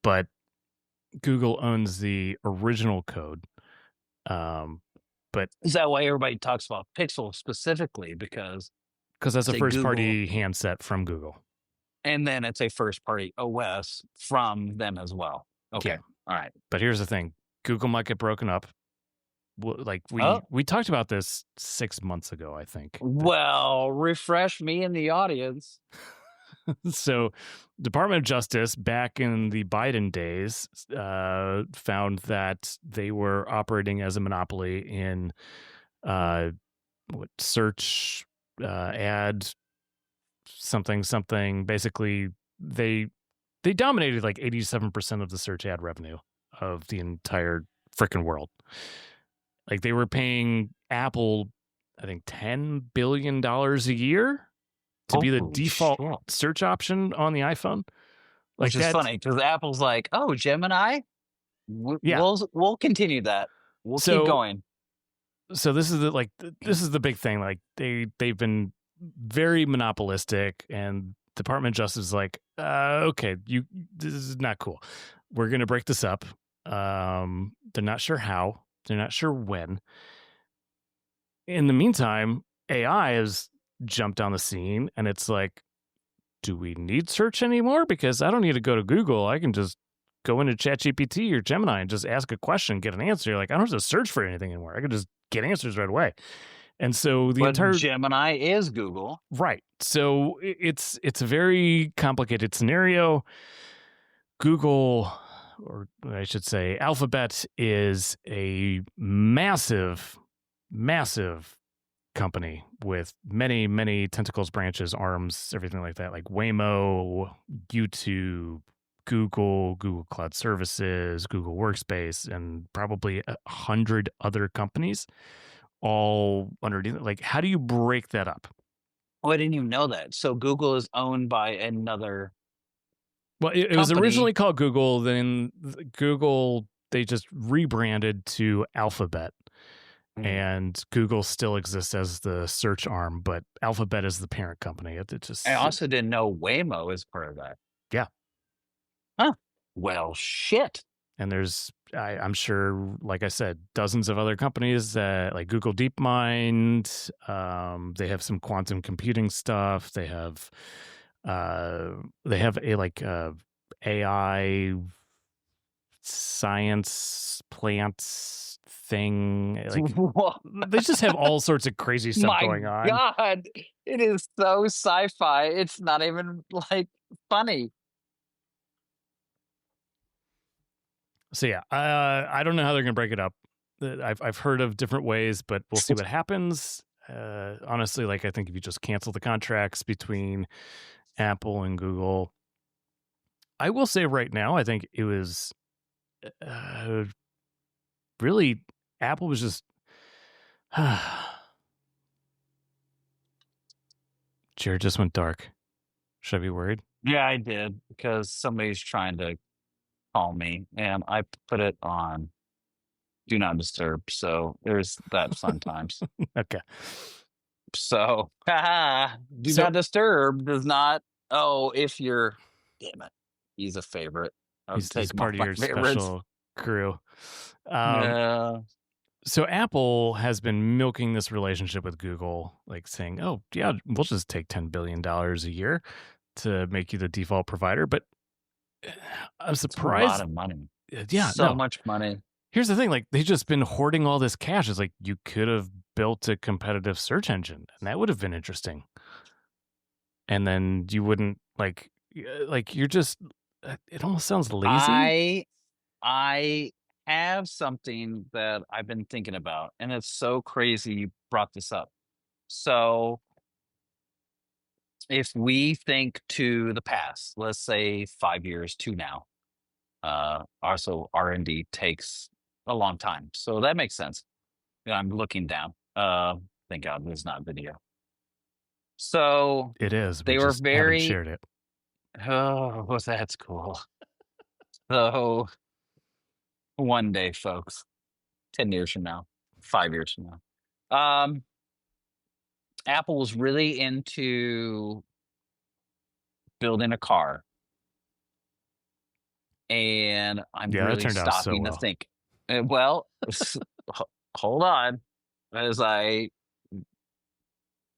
But Google owns the original code. But Is that why everybody talks about Pixel specifically? Because because that's a it's a first Google, party handset from Google. and then it's a first party OS from them as well. Yeah. Okay. All right. But here's the thing: Google might get broken up. Like Oh, we talked about this 6 months ago, I think. well, refresh me in the audience. So, Department of Justice back in the Biden days found that they were operating as a monopoly in search, ad, something. Basically, they dominated like 87% of the search ad revenue of the entire freaking world. Like they were paying Apple, I think $10 billion a year to be the Holy default shit. search option on the iPhone. Which Like is that's funny because Apple's like, oh, Gemini, yeah. we'll continue that. We'll keep So going. this is this is the big thing. Like they've been very monopolistic, and Department of Justice is like, okay, this is not cool. We're gonna break this up. They're not sure how. They're not sure when. In the meantime, AI is jumped on the scene, and it's like, do we need search anymore? Because I don't need to go to Google. I can just go into ChatGPT or Gemini and just ask a question, get an answer. Like, I don't have to search for anything anymore. I can just get answers right away. And so the But entire Gemini is Google. right. So it's a very complicated scenario. Google, or I should say Alphabet, is a massive, massive company with many, many tentacles, branches, arms, everything like that, like Waymo, YouTube, Google Cloud Services, Google Workspace, and probably 100 other companies all underneath it. Like, how do you break that up? Oh, I didn't even know that. So Google is owned by another Well, it was company. originally called Google. Then Google, they just rebranded to Alphabet. And Google still exists as the search arm, but Alphabet is the parent company. It just, I also didn't know Waymo is part of that. yeah. Huh. Well, shit. And there's, I'm sure, like I said, dozens of other companies that, like Google DeepMind. They have some quantum computing stuff. They have a AI science plants thing. Like, Whoa. they just have all sorts of crazy stuff My going on. God. It is so sci-fi. It's not even like funny. So yeah, I don't know how they're gonna break it up. I've heard of different ways, but we'll see what happens. Honestly, like I think if you just cancel the contracts between Apple and Google, I will say right now, I think it was really Apple was just. Jared just went dark. Should I be worried? Yeah, I did because somebody's trying to call me and I put it on do not disturb. So there's that sometimes. Okay. So do So not disturb does not. Oh, if you're damn it, he's a favorite. I'll he's take him part off of my your favorites. special crew. Yeah. So Apple has been milking this relationship with Google, like saying, "Oh, yeah, we'll just take $10 billion a year to make you the default provider." But I'm It's a lot surprised. of money. Yeah, So no. much money. Here's the thing: like they've just been hoarding all this cash. It's like you could have built a competitive search engine, and that would have been interesting. And then you wouldn't like you're just. It almost sounds lazy. I have something that I've been thinking about, and it's so crazy you brought this up. So if we think to the past, let's say 5 years to now, also R&D takes a long time. So that makes sense. Yeah, I'm looking down. Thank God there's not video. So It is. We they were just haven't very, shared it. oh, well, that's cool. So one day, folks, 10 years from now, 5 years from now, Apple was really into building a car. And I'm Yeah, that really turned out so stopping to well. think. Well, hold on, as I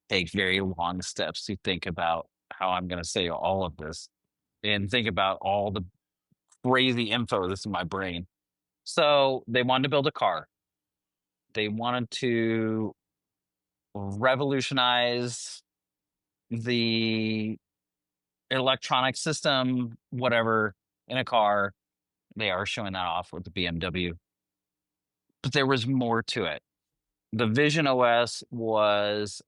take very long steps to think about how I'm going to say all of this and think about all the crazy info that's in my brain. So they wanted to build a car. They wanted to revolutionize the electronic system, whatever, in a car. They are showing that off with the BMW. But there was more to it. The Vision OS was,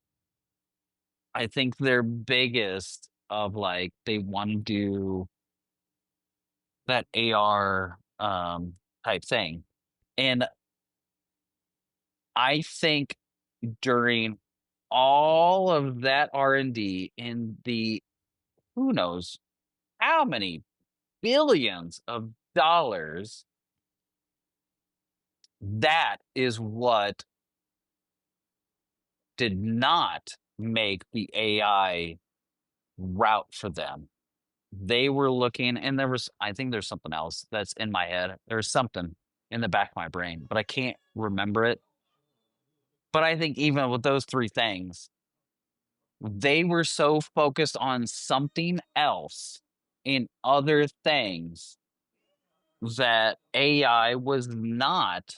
I think, their biggest of like they want to do that AR type thing. And I think during all of that R&D in the who knows how many billions of dollars, that is what did not make the AI route for them. They were looking, and there was, I think there's something else that's in my head. There's something in the back of my brain, but I can't remember it. But I think even with those three things, They were so focused on something else in other things that AI was not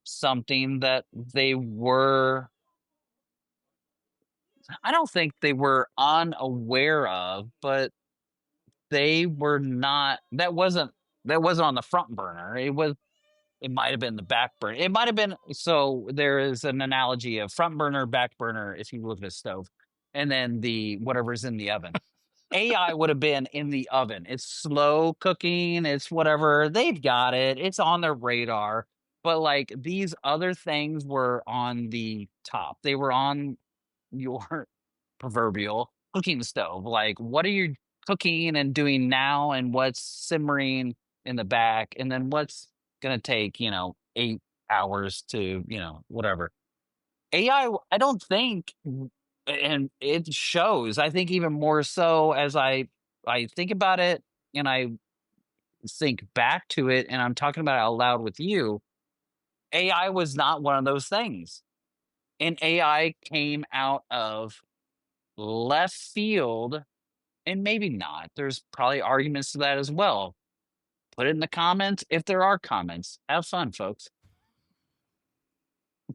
something that they were, I don't think they were unaware of, but they were not, that wasn't on the front burner. It might have been the back burner. It might have been, so there is an analogy of front burner, back burner if you look at a stove, and then the whatever's in the oven. AI would have been in the oven. It's slow cooking, it's whatever. They've got it. It's on their radar. But like these other things were on the top. They were on your proverbial cooking stove. Like, what are you cooking and doing now, and what's simmering in the back, and then what's gonna take 8 hours to whatever. I don't think, and it shows. I think even more so as I think about it and I think back to it, and I'm talking about it out loud with you. AI was not one of those things, and AI came out of left field, and maybe not. There's probably arguments to that as well. Put it in the comments if there are comments. Have fun, folks.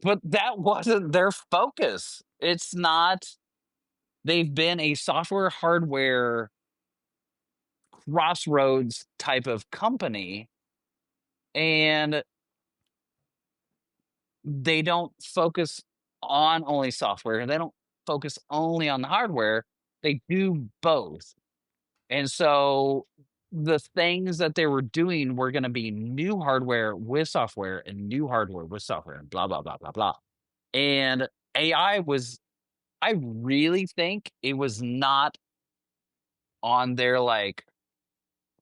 But that wasn't their focus. It's not. They've been a software, hardware crossroads type of company, and they don't focus on only software. They don't focus only on the hardware. They do both. And so the things that they were doing were going to be new hardware with software and new hardware with software and blah, blah, blah, blah, blah. And AI was, I really think it was not on their like,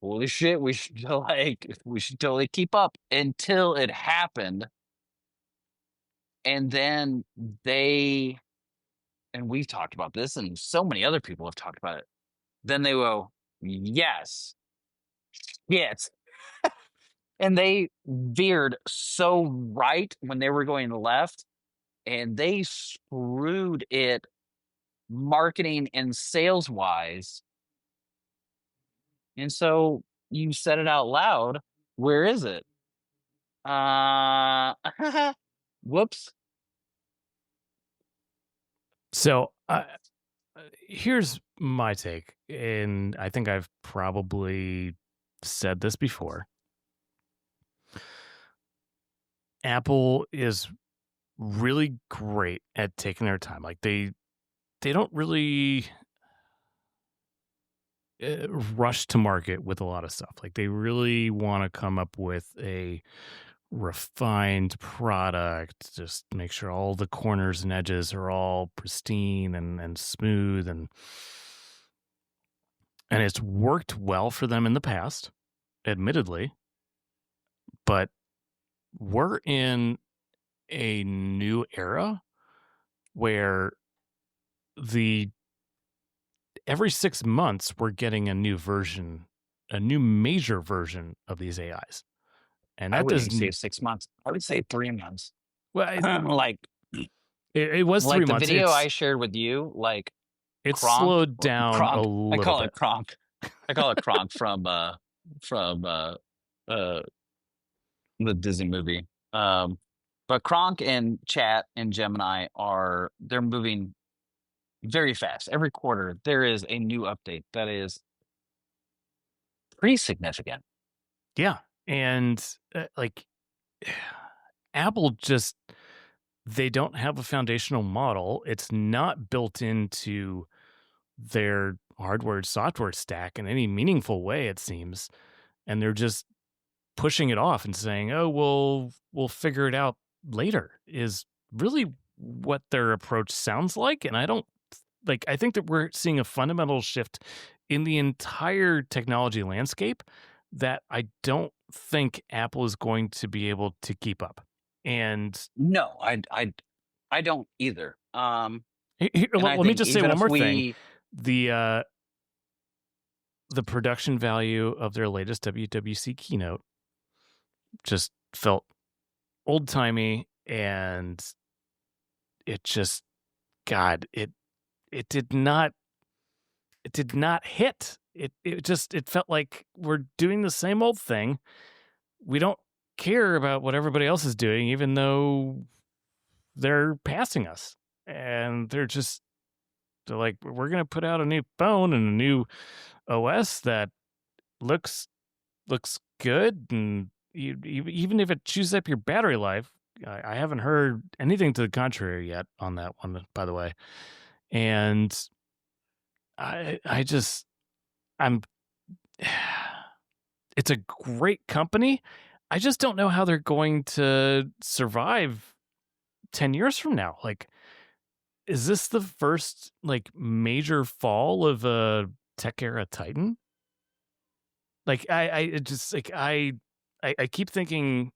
holy shit, we should totally keep up until it happened. And then they, and we've talked about this and so many other people have talked about it. Then they go, yes, yes. And they veered so right when they were going left, and they screwed it marketing and sales wise. And so you said it out loud. Where is it? Whoops. So here's my take, and I think I've probably said this before. Apple is really great at taking their time. Like they don't really rush to market with a lot of stuff. Like they really want to come up with a refined product, just make sure all the corners and edges are all pristine and smooth, and it's worked well for them in the past, admittedly. But we're in a new era where every 6 months we're getting a new version, a new major version of these AIs. And I that wouldn't say doesn't, 6 months. I would say 3 months. well, Like it was 3 like the months. video I shared with you, like It's Kronk, slowed down a Kronk. I little call bit. it Kronk. I call it Kronk from uh the Disney movie. But Kronk and Chat and Gemini they're moving very fast. Every quarter there is a new update that is pretty significant. Yeah. And Apple just, they don't have a foundational model. It's not built into their hardware software stack in any meaningful way, it seems. And they're just pushing it off and saying, oh, we'll figure it out later, is really what their approach sounds like. And I think that we're seeing a fundamental shift in the entire technology landscape that I don't think Apple is going to be able to keep up. And No, I don't either. And I let me think just say even one if more thing. we The production value of their latest WWC keynote just felt old-timey, and it just, God, it it did not hit. It felt like we're doing the same old thing. We don't care about what everybody else is doing, even though they're passing us. And they're like, we're gonna put out a new phone and a new OS that looks good, and even if it chews up your battery life. I haven't heard anything to the contrary yet on that one, by the way. And I just I'm it's a great company. I just don't know how they're going to survive 10 years from now. Like, is this the first like major fall of a tech era titan? Like I just like I keep thinking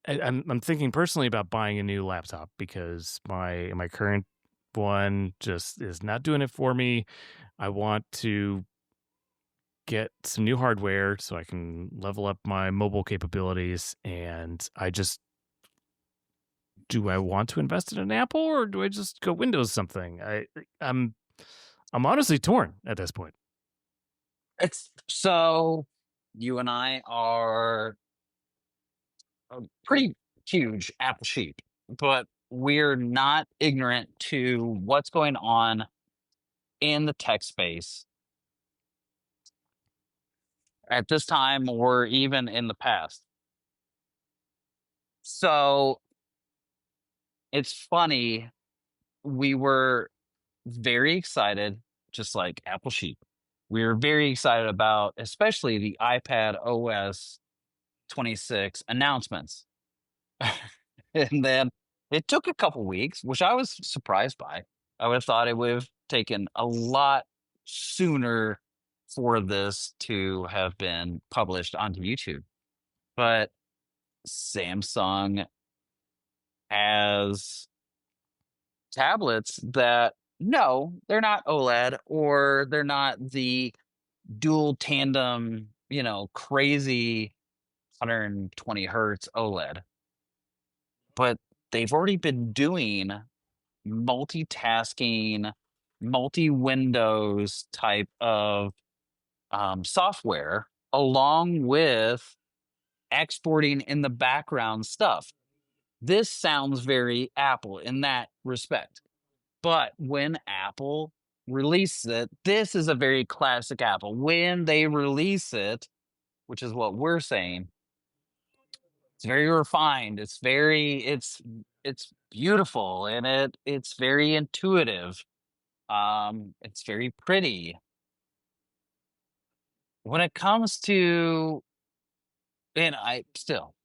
I'm thinking personally about buying a new laptop because my current one just is not doing it for me. I want to get some new hardware so I can level up my mobile capabilities. And do I want to invest in an Apple or do I just go Windows something? I'm I'm honestly torn at this point. It's so you and I are pretty huge Apple sheep, but we're not ignorant to what's going on in the tech space at this time or even in the past. So it's funny, we were very excited, just like Apple sheep. We were very excited about, especially the iPad OS 26 announcements. And then it took a couple weeks, which I was surprised by. I would have thought it would have taken a lot sooner for this to have been published onto YouTube. But Samsung has tablets that no, they're not OLED or they're not the dual tandem, crazy 120 hertz OLED, but they've already been doing multitasking, multi Windows type of software along with exporting in the background stuff. This sounds very Apple in that respect. But when Apple releases it, this is a very classic Apple. When they release it, which is what we're saying, it's very refined. It's beautiful and it's very intuitive. It's very pretty. When it comes to, and I still,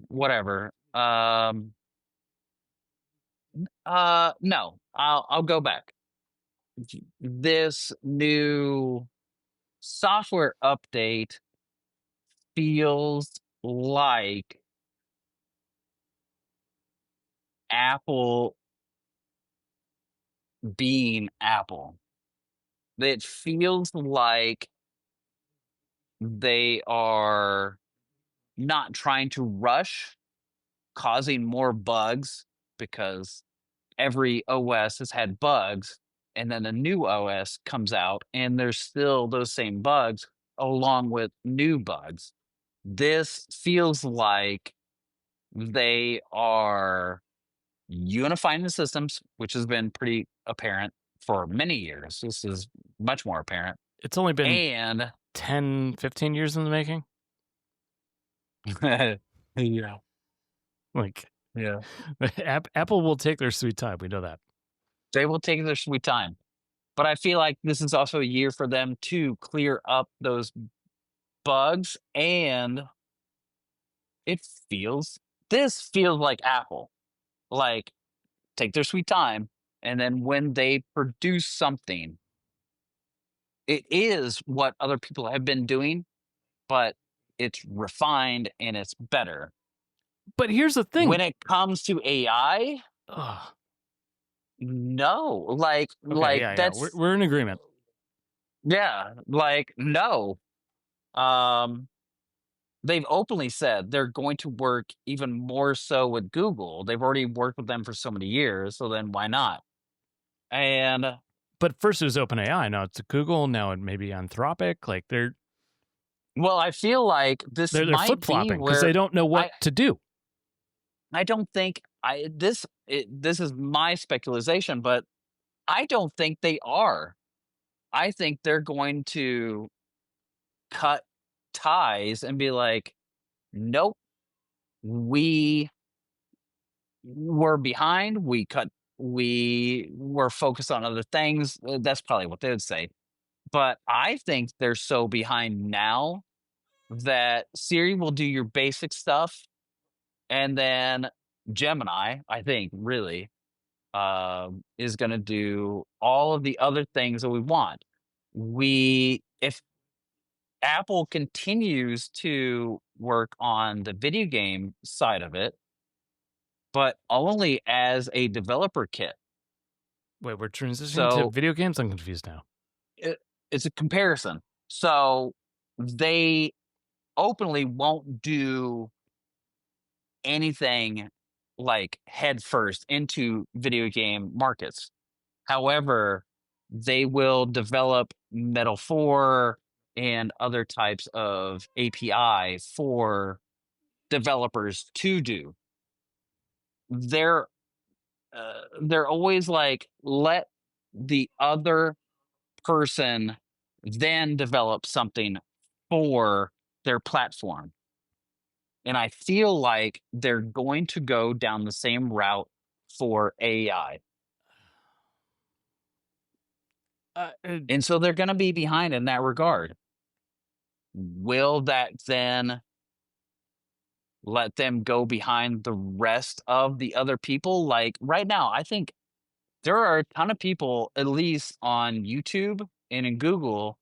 whatever. No, I'll go back. This new software update feels like Apple being Apple. It feels like they are not trying to rush, causing more bugs because every OS has had bugs, and then a new OS comes out and there's still those same bugs along with new bugs. This feels like they are unifying the systems, which has been pretty apparent for many years. This is much more apparent. It's only been And 10, 15 years in the making. yeah. Like, Yeah. Apple will take their sweet time. We know that. They will take their sweet time. But I feel like this is also a year for them to clear up those bugs, and this feels like Apple. Like, take their sweet time, and then when they produce something, it is what other people have been doing, but it's refined and it's better. But here's the thing. When it comes to AI, Ugh. no. Okay, yeah. That's We're in agreement. yeah, no. Um they've openly said they're going to work even more so with Google. They've already worked with them for so many years, so then why not? And But first it was OpenAI, now it's Google, now it may be Anthropic. Like they're well, I feel like this they're might be flip-flopping because they where don't know what I to do. I don't think this is my speculation, but I don't think they are. I think they're going to cut ties and be like, nope, we were behind. We were focused on other things. That's probably what they would say. But I think they're so behind now that Siri will do your basic stuff. And then Gemini, I think, really, is going to do all of the other things that we want. If Apple continues to work on the video game side of it, but only as a developer kit. Wait, we're transitioning to So video games? I'm confused now. it's a comparison. So they openly won't do anything like head first into video game markets. However, they will develop Metal 4 and other types of API for developers to do. They're they're always like, let the other person then develop something for their platform. And I feel like they're going to go down the same route for AI. Uh, uh, And so they're going to be behind in that regard. Will that then let them go behind the rest of the other people? Like right now, I think there are a ton of people, at least on YouTube and in Google,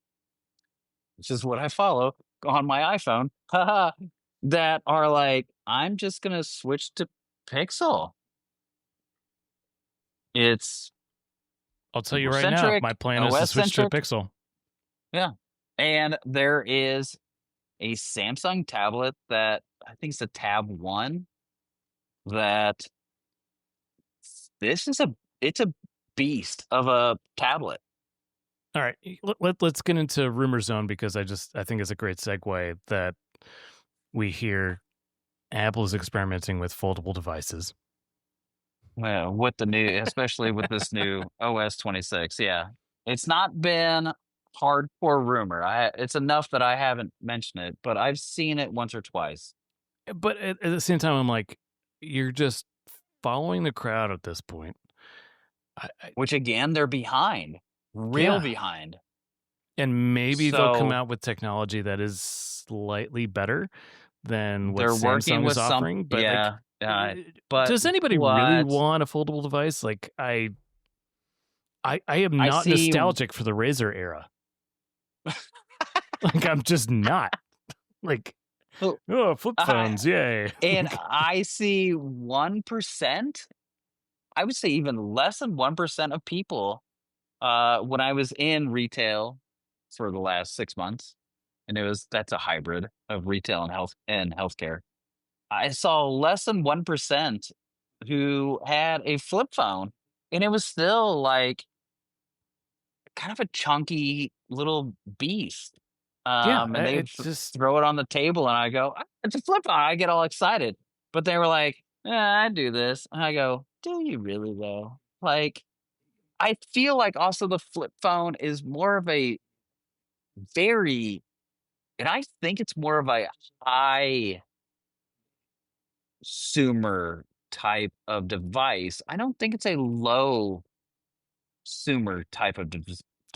which is what I follow on my iPhone, that are like, I'm just going to switch to Pixel. It's I'll tell you super right now, my centric, plan is to OS switch to a centric. Pixel. Yeah. And there is a Samsung tablet that I think it's a Tab 1 that this is it's a beast of a tablet. All right, let's get into rumor zone because I think it's a great segue that we hear Apple is experimenting with foldable devices. Well, with the new, especially with this new OS 26, yeah, it's not been hardcore rumor. It's enough that I haven't mentioned it, but I've seen it once or twice. But at the same time, I'm like, you're just following the crowd at this point. Which again, they're behind, real Yeah, behind. and maybe they'll come So out with technology that is slightly better than what they're working Samsung is with some, offering. But like, yeah, but does anybody really what want a foldable device? Like, I am I not see. nostalgic for the Razor era. Like, I'm just not. Like, oh, flip I, phones, yay! and I see 1%. I would say even less than 1% of people. When I was in retail for the last 6 months, and that's a hybrid of retail and healthcare. I saw less than 1% who had a flip phone, and it was still like kind of a chunky little beast. Yeah, And they would it's just throw it on the table, and I go, "Ah, it's a flip phone." I get all excited, but they were like, I do this. And I go, do you really though? Like, I feel like also the flip phone is more of a very, and I think it's more of a high consumer type of device. I don't think it's a low consumer type of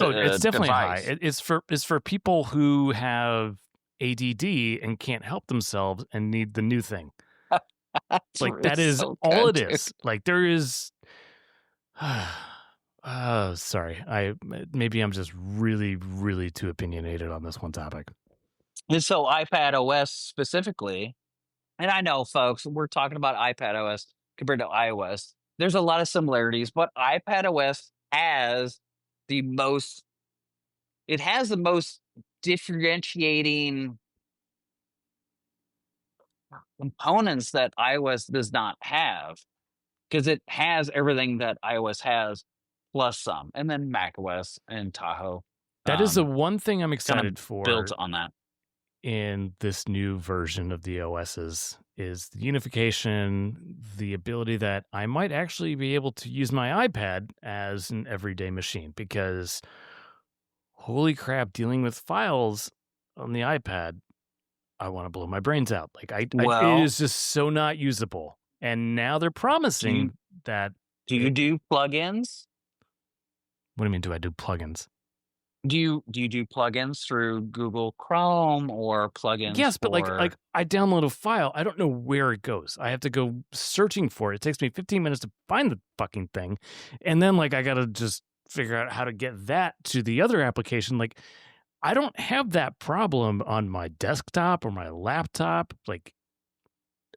oh, it's definitely high. device. It's for people who have ADD and can't help themselves and need the new thing. Like that It's is so all good, it dude. is. Like there is. Sorry. Maybe I'm just really, really too opinionated on this one topic. And so iPadOS specifically, and I know, folks, we're talking about iPadOS compared to iOS. There's a lot of similarities, but iPadOS has the most. It has the most differentiating components that iOS does not have because it has everything that iOS has, plus some, and then macOS and Tahoe That is the one thing I'm kind of excited built for on that. in this new version of the OSs is the unification, the ability that I might actually be able to use my iPad as an everyday machine because holy crap, dealing with files on the iPad, I want to blow my brains out. Like it Well, is just so not usable. And now they're do you promising that do you it, do plugins? what do you mean? Do I do plugins? Do you do plugins through Google Chrome or plugins Yes, but like for I download a file, I don't know where it goes. I have to go searching for it. It takes me 15 minutes to find the fucking thing. And then like I got to just figure out how to get that to the other application. Like I don't have that problem on my desktop or my laptop. Like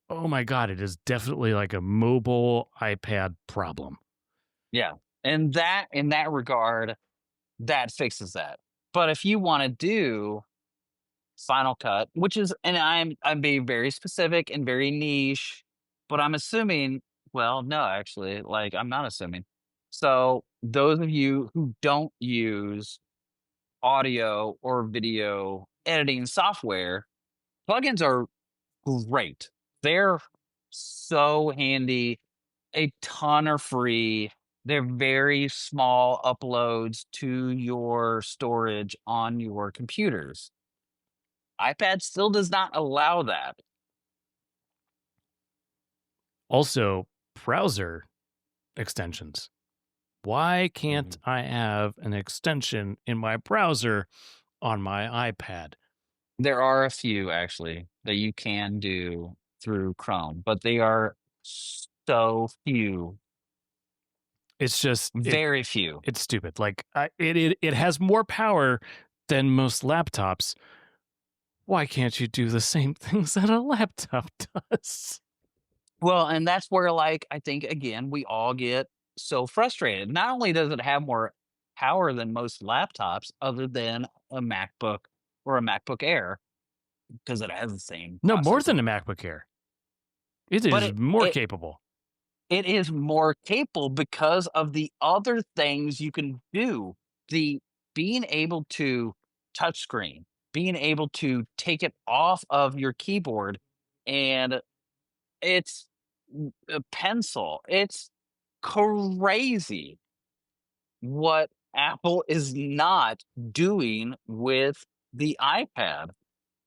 oh my god, it is definitely like a mobile iPad problem. yeah. And that in that regard, that fixes that. But if you want to do Final Cut, which is, and I'm being very specific and very niche, but I'm assuming, well, no, actually, like I'm not assuming. So those of you who don't use audio or video editing software, plugins are great. They're so handy. A ton are free. They're very small uploads to your storage on your computers. iPad still does not allow that. Also, browser extensions. Why can't Mhm. I have an extension in my browser on my iPad? There are a few actually that you can do through Chrome, but they are so few, It's just very few. it's stupid. Like it has more power than most laptops. Why can't you do the same things that a laptop does? Well, and that's where, like, I think again, we all get so frustrated. Not only does it have more power than most laptops, other than a MacBook or a MacBook Air, because it has the same No, more processor, than a MacBook Air. It but is it, more it capable. it is more capable because of the other things you can do. The being able to touchscreen, being able to take it off of your keyboard, and it's a pencil. It's crazy what Apple is not doing with the iPad.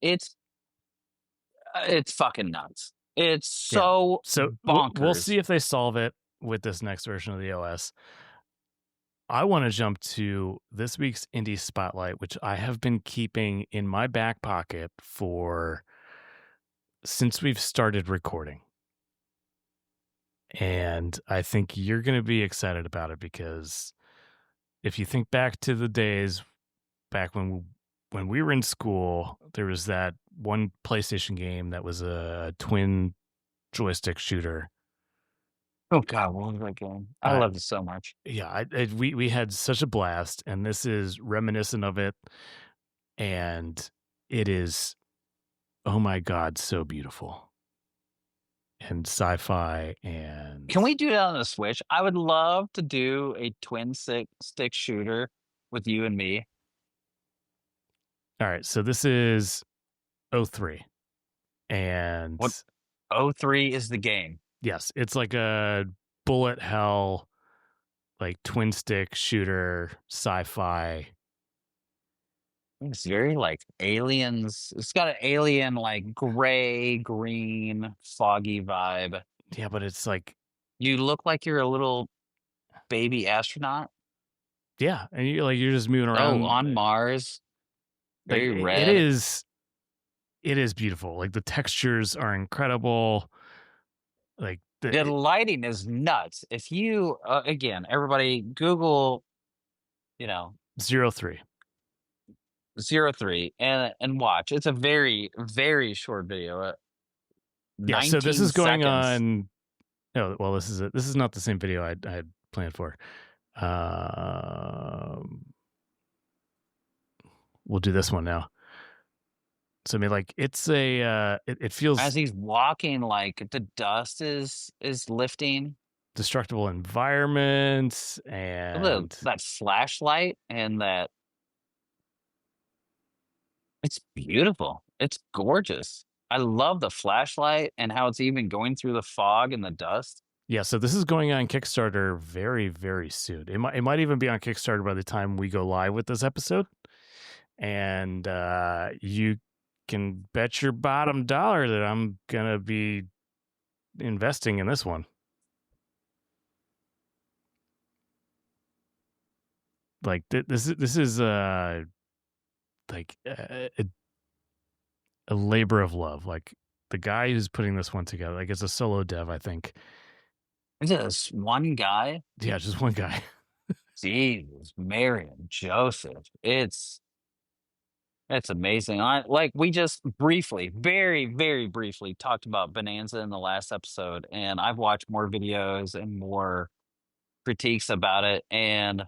It's it's fucking nuts. It's Yeah. so So we'll bonkers. see if they solve it with this next version of the OS. I want to jump to this week's indie spotlight, which I have been keeping in my back pocket for since we've started recording. And I think you're going to be excited about it because if you think back to the days back when we were in school, there was that one PlayStation game that was a twin joystick shooter. Oh god, what was that game? I I loved it so much. yeah, we had such a blast, and this is reminiscent of it, and it is oh my god, so beautiful and sci-fi and Can we do that on the Switch? I would love to do a twin stick shooter with you and me. all right. So this is '03, and What O3 is the game. yes, it's like a bullet hell, like twin stick shooter, sci-fi. It's very like aliens. It's got an alien like gray, green, foggy vibe. Yeah, but it's like You look like you're a little baby astronaut. yeah, and you're just moving Oh, around. on Mars, Like very it red. is, it is beautiful. Like the textures are incredible. Like The lighting is nuts. If you again, everybody Google, you know, 03. 03 and watch. It's a very, very short video. Yeah, so this 19 is going seconds. on. Oh, well, this is not the same video I had planned for. Um, we'll do this one now. So I mean, like it's a it As feels he's walking, like the dust is lifting. destructible environments and that flashlight and that it's beautiful. It's gorgeous. I love the flashlight and how it's even going through the fog and the dust. yeah, so this is going on Kickstarter very, very soon. It might even be on Kickstarter by the time we go live with this episode. And you can bet your bottom dollar that I'm gonna be investing in this one. Like this is like a labor of love. Like the guy who's putting this one together, like it's a solo dev, I think. Is this one guy? Yeah, just one guy. Jesus, Mary and Joseph. It's amazing. We just briefly, very, very briefly talked about Bonanza in the last episode, and I've watched more videos and more critiques about it. And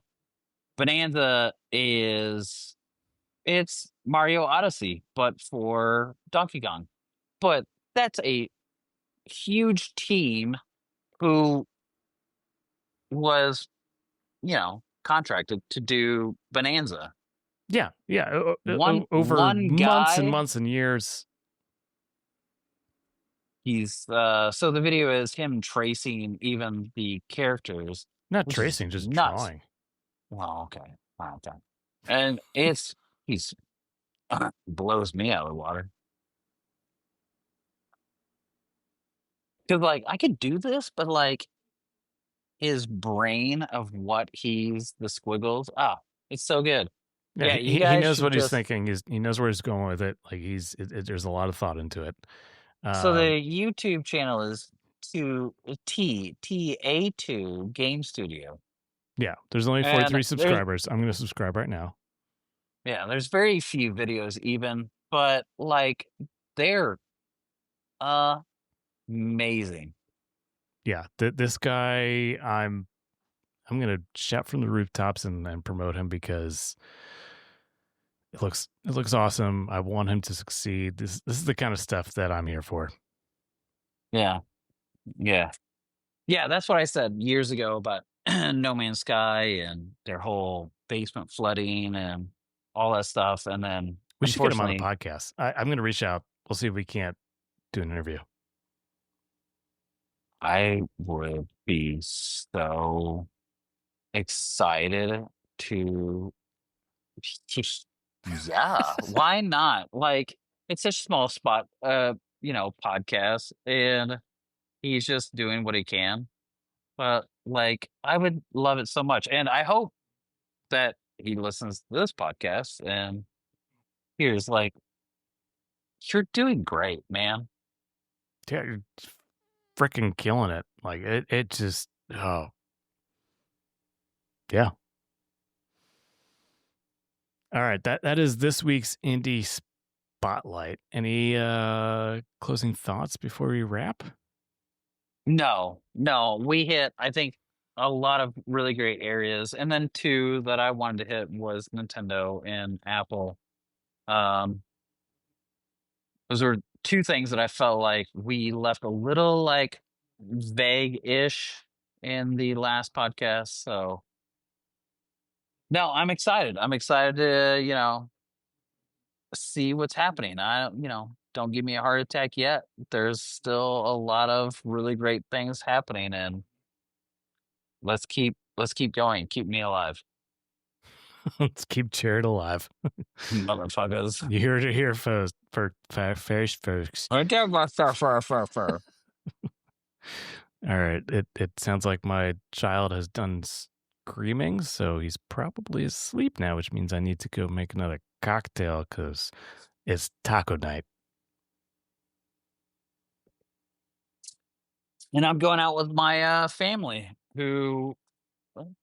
Bonanza it's Mario Odyssey, but for Donkey Kong. But that's a huge team who was, contracted to do Bonanza. Yeah, One over one months and guy. months and years. He's so the video is him tracing even the characters, Not which is tracing, just nuts. drawing. Well, okay. Okay. And he's blows me out of the water. Because I could do this, but his brain of what he's the squiggles. It's so good. Yeah, Yeah, you he guys knows should what he's just thinking. He knows where he's going with it. Like there's a lot of thought into it. so the YouTube channel is TA2 Game Studio. Yeah, there's only And 43 there's subscribers. I'm going to subscribe right now. yeah, there's very few videos even, but they're amazing. Yeah, this guy, I'm going to shout from the rooftops and promote him because it looks awesome. I want him to succeed. This is the kind of stuff that I'm here for. Yeah. Yeah. Yeah, that's what I said years ago about No Man's Sky and their whole basement flooding and all that stuff. And then We should get him on the unfortunately, podcast. I'm going to reach out. We'll see if we can't do an interview. I would be so excited to yeah, why not? It's such a small spot, podcast, and he's just doing what he can. But I would love it so much. And I hope that he listens to this podcast and hears you're doing great, man. Yeah, you're freaking killing it. Like it just, oh, yeah. All right, that is this week's indie spotlight. Any closing thoughts before we wrap? No, we hit, I think, a lot of really great areas. And then two that I wanted to hit was Nintendo and Apple. Those were two things that I felt like we left a little vague-ish in the last podcast. So no, I'm excited. I'm excited to, see what's happening. Don't give me a heart attack yet. There's still a lot of really great things happening, and let's keep going. Keep me alive, Let's keep Jared alive. motherfuckers. You heard it here first, folks. I get my fur. All right, it sounds like my child has done screaming, so he's probably asleep now, which means I need to go make another cocktail because it's taco night. And I'm going out with my family, who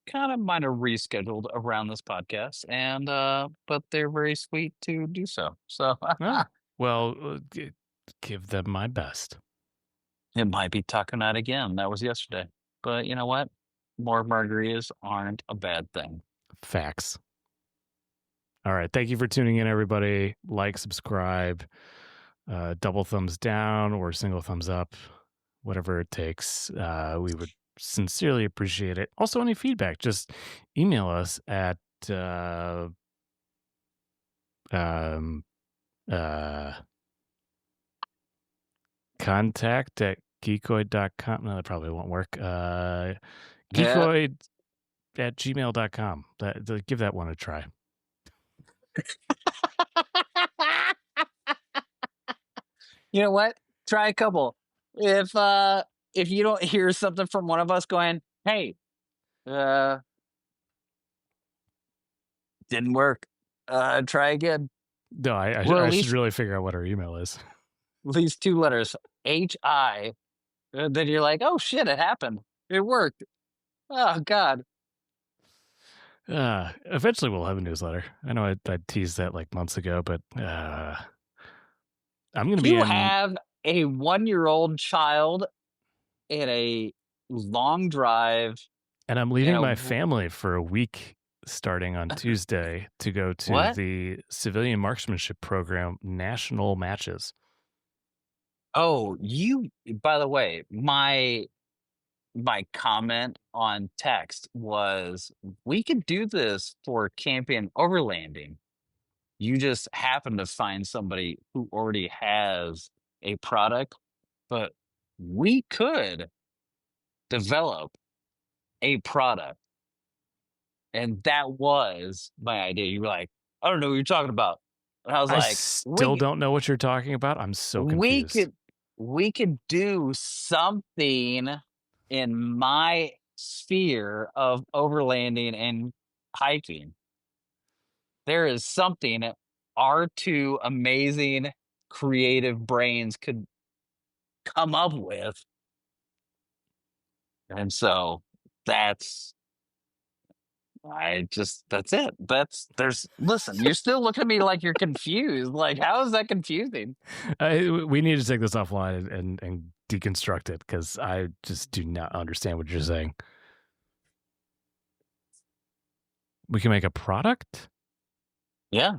kind of might have rescheduled around this podcast, and but they're very sweet to do so. So Oh, well, give them my best. it might be taco night again. That was yesterday, but you know what? More margaritas aren't a bad thing. Facts. All right. Thank you for tuning in, everybody. Like, subscribe, double thumbs down or single thumbs up, whatever it takes. We would sincerely appreciate it. Also, any feedback, just email us at um, uh, contact at geeqoid.com. No, that probably won't work. Yeah. Geeqoid at gmail.com. Give that one a try. You know what? Try a couple. If you don't hear something from one of us going, hey, didn't work. Try again. No, Well, I should really figure out what our email is. at least 2 letters, HI. Then you're like, oh shit, it happened. It worked. Oh God. Eventually we'll have a newsletter. I know I teased that like months ago, but I'm going to be You in, have a 1-year-old child in a long drive and I'm in leaving a my family for a week starting on Tuesday to go to what? the Civilian Marksmanship Program national matches. Oh, by the way, my comment on text was we could do this for camping overlanding. You just happen to find somebody who already has a product, but we could develop a product. And that was my idea. You were like, I don't know what you're talking about. And I was I like, still don't know what you're talking about. I'm so we confused. could we could do something in my sphere of overlanding and hiking. There is something our two amazing creative brains could come up with. And so that's that's it. Listen, you're still looking at me like you're confused. Like, how is that confusing? We need to take this offline and deconstruct it because I just do not understand what you're saying. We can make a product? Yeah,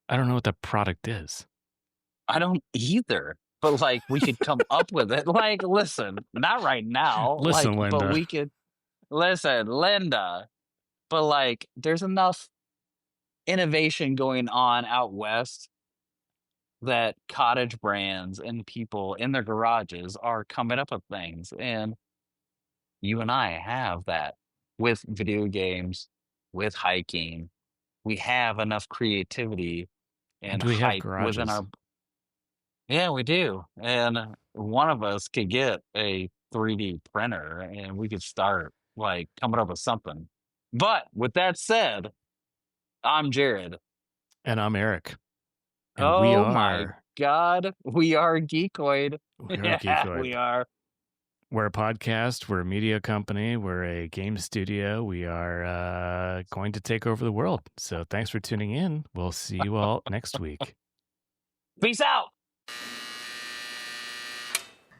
I don't know what that product is. I don't either. But like we could come up with it. Like, listen, not right now. Listen, Like, but Linda. we could listen, Linda. But like there's enough innovation going on out west that cottage brands and people in their garages are coming up with things. And you and I have that with video games, with hiking. We have enough creativity and And we have hype within garages. our. Yeah, we do. And one of us could get a 3D printer and we could start like coming up with something. But with that said, I'm Jarrad. And I'm Erik. And Oh my God. We are Geeqoid. we are Yeah, Geeqoid. we are. We're a podcast. We're a media company. We're a game studio. We are going to take over the world. So thanks for tuning in. We'll see you all next week. Peace out.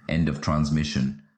End of transmission.